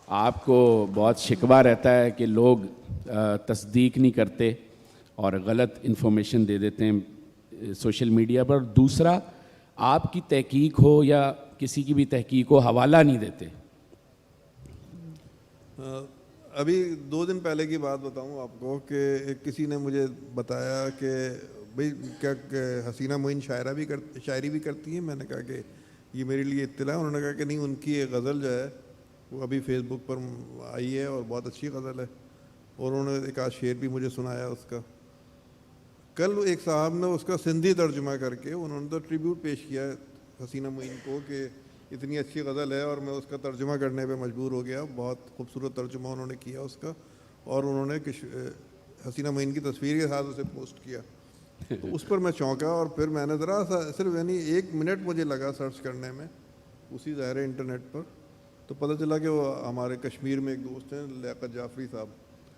آپ کو بہت شکوہ رہتا ہے کہ لوگ تصدیق نہیں کرتے اور غلط انفارمیشن دے دیتے ہیں سوشل میڈیا پر. دوسرا، آپ کی تحقیق ہو یا کسی کی بھی تحقیق ہو، حوالہ نہیں دیتے. ابھی 2 دن پہلے کی بات بتاؤں آپ کو کہ کسی نے مجھے بتایا کہ بھئی کیا حسینہ معین شاعری بھی کرتی ہیں. میں نے کہا کہ یہ میرے لیے اطلاع ہے. انہوں نے کہا کہ نہیں، ان کی ایک غزل جو ہے وہ ابھی فیس بک پر آئی ہے اور بہت اچھی غزل ہے، اور انہوں نے ایک آدھ شعر بھی مجھے سنایا اس کا. کل ایک صاحب نے اس کا سندھی ترجمہ کر کے انہوں نے تو ٹریبیوٹ پیش کیا حسینہ معین کو کہ اتنی اچھی غزل ہے، اور میں اس کا ترجمہ کرنے پہ مجبور ہو گیا. بہت خوبصورت ترجمہ انہوں نے کیا اس کا، اور انہوں نے حسینہ معین کی تصویر کے ساتھ اسے پوسٹ کیا. تو اس پر میں چونکا، اور پھر میں نے ذرا سا صرف یعنی 1 منٹ مجھے لگا سرچ کرنے میں اسی ظاہر انٹرنیٹ پر. تو پتہ چلا کہ وہ ہمارے کشمیر میں ایک دوست ہیں لیاقت جعفری صاحب،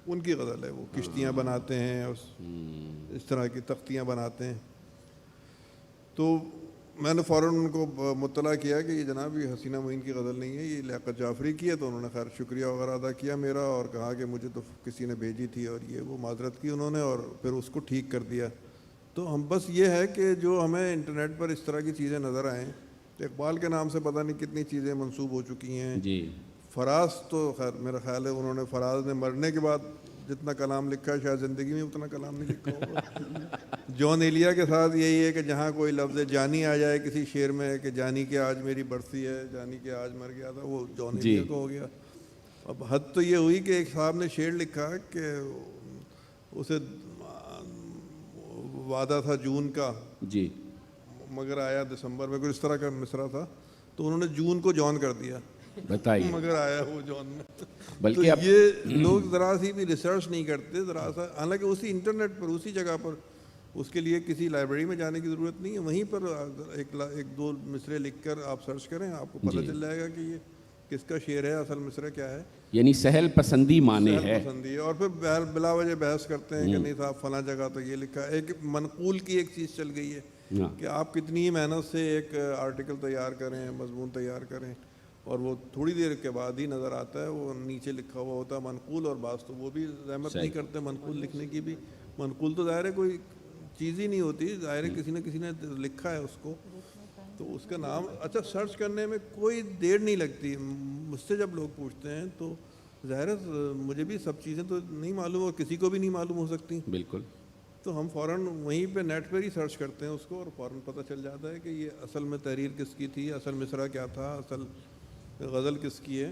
ان کی غزل ہے. وہ کشتیاں بناتے ہیں، اس طرح کی تختیاں بناتے ہیں. تو میں نے فوراً ان کو مطلع کیا کہ یہ جناب یہ حسینہ معین کی غزل نہیں ہے، یہ لیاقت جعفری کی ہے. تو انہوں نے خیر شکریہ وغیرہ ادا کیا میرا، اور کہا کہ مجھے تو کسی نے بھیجی تھی، اور یہ وہ معذرت کی انہوں نے، اور پھر اس کو ٹھیک کر دیا. تو ہم بس یہ ہے کہ جو ہمیں انٹرنیٹ پر اس طرح کی چیزیں نظر آئیں، اقبال کے نام سے پتہ نہیں کتنی چیزیں منسوب ہو چکی ہیں. جی فراز تو خیر میرا خیال ہے انہوں نے، فراز نے مرنے کے بعد جتنا کلام لکھا ہے شاید زندگی میں اتنا کلام نہیں لکھا ہوگا. جون ایلیا کے ساتھ یہی ہے کہ جہاں کوئی لفظ جانی آ جائے کسی شعر میں کہ جانی کہ آج میری برسی ہے، جانی کہ آج مر گیا تھا، وہ جون ایلیا کو ہو گیا. اب حد تو یہ ہوئی کہ ایک صاحب نے شعر لکھا کہ اسے وعدہ تھا جون کا، جی، مگر آیا دسمبر میں، کچھ اس طرح کا مصرع تھا. تو انہوں نے جون کو جون کر دیا، بتائیے. مگر آیا وہ جون میں. بلکہ اب تو یہ لوگ ذرا سی بھی ریسرچ نہیں کرتے ذرا سا، حالانکہ اسی انٹرنیٹ پر اسی جگہ پر اس کے لیے کسی لائبریری میں جانے کی ضرورت نہیں ہے. وہیں پر 1-2 مصرے لکھ کر آپ سرچ کریں، آپ کو پتہ چل جائے گا کہ یہ کس کا شعر ہے، اصل مصرع کیا ہے. یعنی سہل پسندی معنی ہے. پسندی ہے. اور پھر بلا وجہ بحث کرتے ہیں کہ نہیں صاحب فلاں جگہ تو یہ لکھا ہے. ایک منقول کی ایک چیز چل گئی ہے کہ آپ کتنی ہی محنت سے ایک آرٹیکل تیار کریں، مضمون تیار کریں، اور وہ تھوڑی دیر کے بعد ہی نظر آتا ہے وہ نیچے لکھا ہوا ہوتا ہے منقول. اور بعض تو وہ بھی زحمت نہیں کرتے منقول لکھنے کی بھی. منقول تو ظاہر ہے کوئی چیز ہی نہیں ہوتی، ظاہر ہے کسی نے لکھا ہے اس کو، تو اس کا نام. اچھا سرچ کرنے میں کوئی دیر نہیں لگتی. مجھ سے جب لوگ پوچھتے ہیں تو ظاہر ہے مجھے بھی سب چیزیں تو نہیں معلوم، اور کسی کو بھی نہیں معلوم ہو سکتی. بالکل. تو ہم فوراً وہیں پہ نیٹ پہ ہی سرچ کرتے ہیں اس کو، اور فوراً پتہ چل جاتا ہے کہ یہ اصل میں تحریر کس کی تھی، اصل مصرع کیا تھا، اصل غزل کس کی ہے.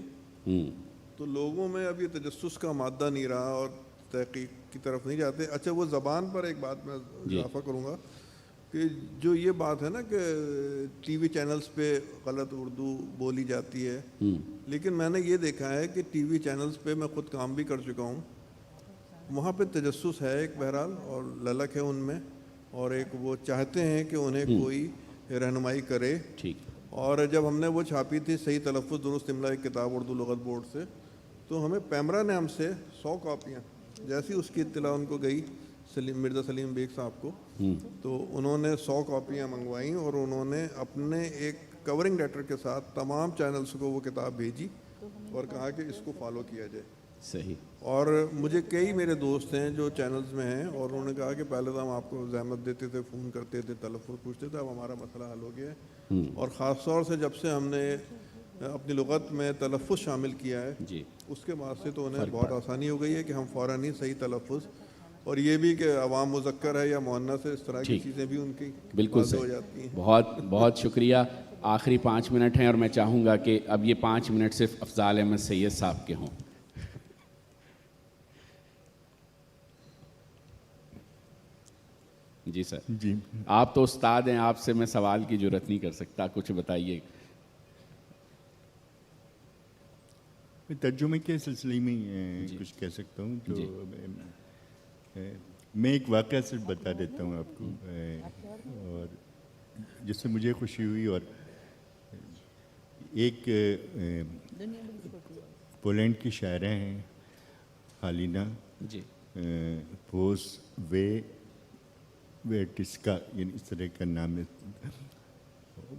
تو لوگوں میں اب یہ تجسس کا مادہ نہیں رہا اور تحقیق کی طرف نہیں جاتے. اچھا وہ زبان پر ایک بات میں اضافہ کروں گا کہ جو یہ بات ہے نا کہ ٹی وی چینلز پہ غلط اردو بولی جاتی ہے، لیکن میں نے یہ دیکھا ہے کہ ٹی وی چینلز پہ میں خود کام بھی کر چکا ہوں، وہاں پہ تجسس ہے ایک بہرحال، اور للک ہے ان میں، اور ایک وہ چاہتے ہیں کہ انہیں کوئی رہنمائی کرے. ٹھیک. اور جب ہم نے وہ چھاپی تھی صحیح تلفظ درست املا ایک کتاب اردو لغت بورڈ سے، تو ہمیں پیمرا نے ہم سے 100 کاپیاں، جیسی اس کی اطلاع ان کو گئی مرزا سلیم بیگ صاحب کو، تو انہوں نے 100 کاپیاں منگوائیں، اور انہوں نے اپنے ایک کورنگ لیٹر کے ساتھ تمام چینلز کو وہ کتاب بھیجی اور کہا کہ اس کو فالو کیا جائے. صحیح. اور مجھے کئی میرے دوست ہیں جو چینلز میں ہیں، اور انہوں نے کہا کہ پہلے تو ہم آپ کو زحمت دیتے تھے، فون کرتے تھے، تلفظ پوچھتے تھے، اب ہمارا مسئلہ حل ہو گیا ہے. اور خاص طور سے جب سے ہم نے اپنی لغت میں تلفظ شامل کیا ہے، جی، اس کے بعد سے تو انہیں بہت آسانی ہو گئی ہے کہ ہم فوراً ہی صحیح تلفظ اور یہ بھی کہ عوام مذکر ہے یا مؤنث ہے، اس طرح کی ٹھیک، چیزیں بھی ان کی بالکل واضح ہو صحیح، جاتی ہیں۔ بہت بہت شکریہ۔ آخری 5 منٹ ہیں اور میں چاہوں گا کہ اب یہ 5 منٹ صرف افضال احمد سید صاحب کے ہوں۔ جی سر، جی آپ تو استاد ہیں، آپ سے میں سوال کی جرات نہیں کر سکتا، کچھ بتائیے۔ ترجمے کے سلسلے میں کچھ کہہ سکتا ہوں جو میں ایک واقعہ صرف بتا دیتا ہوں آپ کو، اور جس سے مجھے خوشی ہوئی۔ اور ایک پولینڈ کی شاعرہ ہیں ہالینا جی پوس ویٹسکا، یعنی اس طرح کا نام ہے۔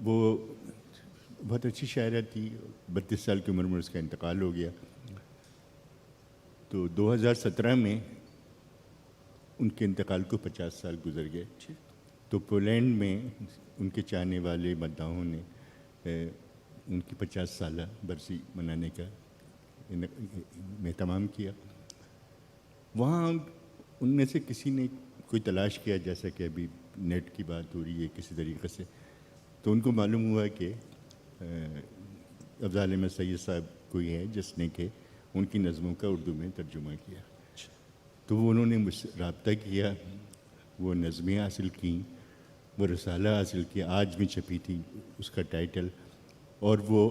وہ بہت اچھی شاعرہ تھی، 32 سال کی عمر میں اس کا انتقال ہو گیا۔ تو 2017 میں ان کے انتقال کو 50 سال گزر گئے۔ تو پولینڈ میں ان کے چاہنے والے مداحوں نے ان کی 50 سالہ برسی منانے کا اہتمام کیا۔ وہاں ان میں سے کسی نے کوئی تلاش کیا، جیسا کہ ابھی نیٹ کی بات ہو رہی ہے کسی طریقے سے، تو ان کو معلوم ہوا کہ افضال احمد سید صاحب کوئی ہے جس نے کہ ان کی نظموں کا اردو میں ترجمہ کیا۔ تو وہ انہوں نے مجھ سے رابطہ کیا، وہ نظمیں حاصل کیں، وہ رسالہ حاصل کیا، آج بھی چھپی تھی اس کا ٹائٹل، اور وہ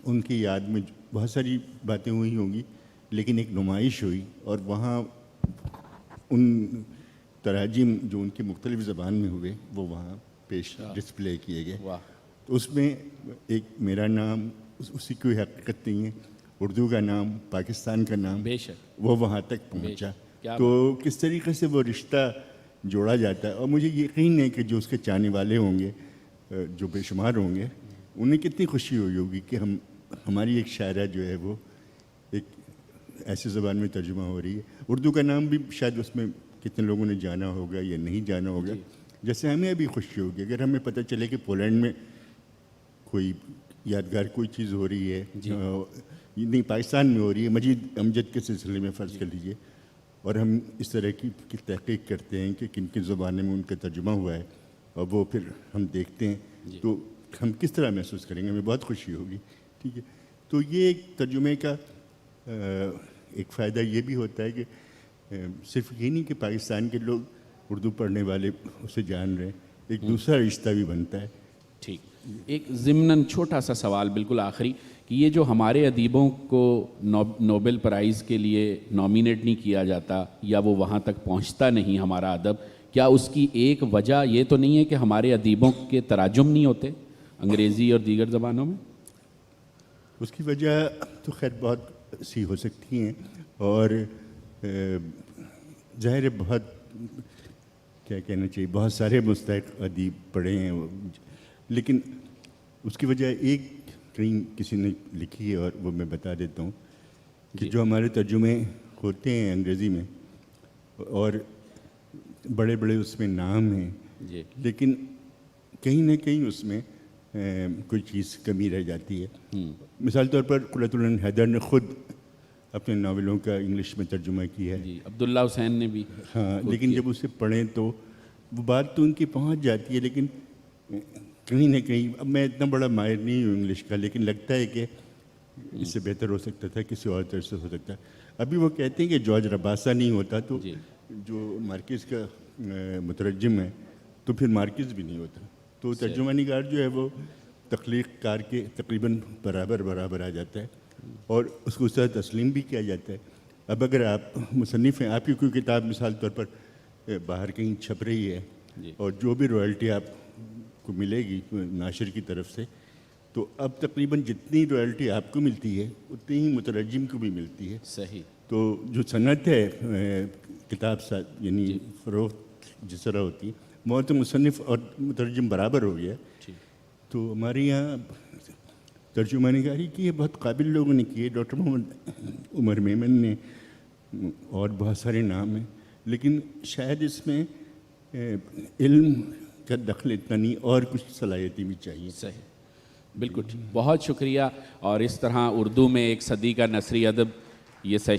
ان کی یاد میں بہت ساری باتیں ہوئی ہوں گی، لیکن ایک نمائش ہوئی اور وہاں ان تراجم جو ان کی مختلف زبان میں ہوئے وہ وہاں پیش ڈسپلے کیے گئے۔ تو اس میں ایک میرا نام، اسی کوئی حقیقت نہیں ہے، اردو کا نام، پاکستان کا نام، بے شک وہ وہاں تک پہنچا۔ تو کس طریقے سے وہ رشتہ جوڑا جاتا ہے، اور مجھے یقین ہے کہ جو اس کے چاہنے والے ہوں گے، جو بے شمار ہوں گے، انہیں کتنی خوشی ہوئی ہوگی کہ ہماری ایک شاعرہ جو ہے وہ ایک ایسی زبان میں ترجمہ ہو رہی ہے۔ اردو کا نام بھی شاید اس میں کتنے لوگوں نے جانا ہوگا یا نہیں جانا ہوگا، جیسے ہمیں ابھی خوشی ہوگی اگر ہمیں پتہ چلے کہ پولینڈ میں کوئی یادگار کوئی چیز ہو رہی ہے، نہیں پاکستان میں ہو رہی ہے، مجید امجد کے سلسلے میں فرض کر لیجئے، اور ہم اس طرح کی تحقیق کرتے ہیں کہ کن کن زبانوں میں ان کا ترجمہ ہوا ہے، اور وہ پھر ہم دیکھتے ہیں، تو ہم کس طرح محسوس کریں گے، ہمیں بہت خوشی ہوگی۔ ٹھیک ہے، تو یہ ایک ترجمے کا ایک فائدہ یہ بھی ہوتا ہے کہ صرف یہ نہیں کہ پاکستان کے لوگ اردو پڑھنے والے اسے جان رہے ہیں، ایک دوسرا رشتہ بھی بنتا ہے۔ ٹھیک، ایک ضمناً چھوٹا سا سوال بالکل آخری، کہ یہ جو ہمارے ادیبوں کو نوبل پرائز کے لیے نامینیٹ نہیں کیا جاتا یا وہ وہاں تک پہنچتا نہیں ہمارا ادب، کیا اس کی ایک وجہ یہ تو نہیں ہے کہ ہمارے ادیبوں کے تراجم نہیں ہوتے انگریزی اور دیگر زبانوں میں؟ اس کی وجہ تو خیر بہت سی ہو سکتی ہیں، اور ظاہر ہے بہت کیا کہنا چاہیے، بہت سارے مستحق ادیب پڑھے ہیں، لیکن اس کی وجہ ایک کہیں کسی نے لکھی ہے اور وہ میں بتا دیتا ہوں کہ جو ہمارے ترجمے ہوتے ہیں انگریزی میں اور بڑے بڑے اس میں نام ہیں، لیکن کہیں نہ کہیں اس میں کوئی چیز کمی رہ جاتی ہے۔ مثال طور پر قرۃ العین حیدر نے خود اپنے ناولوں کا انگلش میں ترجمہ کیا ہے، عبداللہ حسین نے بھی، ہاں، لیکن جب اسے پڑھیں تو وہ بات تو ان کی پہنچ جاتی ہے، لیکن کہیں نہ کہیں، اب میں اتنا بڑا ماہر نہیں ہوں انگلش کا، لیکن لگتا ہے کہ اس سے بہتر ہو سکتا تھا، کسی اور طرح سے ہو سکتا ہے۔ ابھی وہ کہتے ہیں کہ جارج رباسا نہیں ہوتا تو جو مارکیز کا مترجم ہے تو پھر مارکیز بھی نہیں ہوتا، تو ترجمہ نگار جو ہے وہ تخلیق کار کے تقریباً برابر آ جاتا ہے، اور اس کو اس طرح تسلیم بھی کیا جاتا ہے۔ اب اگر آپ مصنف ہیں، آپ کی کوئی کتاب مثال طور پر باہر کہیں چھپ رہی ہے، اور جو بھی رائلٹی آپ کو ملے گی ناشر کی طرف سے، تو اب تقریباً جتنی رائلٹی آپ کو ملتی ہے اتنی ہی مترجم کو بھی ملتی ہے۔ صحیح۔ تو جو صنعت ہے کتاب ساتھ یعنی فروخت جس طرح ہوتی ہے، وہ تو مصنف اور مترجم برابر ہو گیا۔ تو ہمارے یہاں ترجمہ نگاری کی ہے بہت قابل لوگوں نے کی ہے، ڈاکٹر محمد عمر میمن نے، اور بہت سارے نام ہیں، لیکن شاید اس میں علم کا دخل اتنا نہیں، اور کچھ صلاحیتیں بھی چاہیے۔ صحیح، بالکل ٹھیک، بہت شکریہ۔ اور اس طرح اردو میں ایک صدی کا نثری ادب یہ سیشن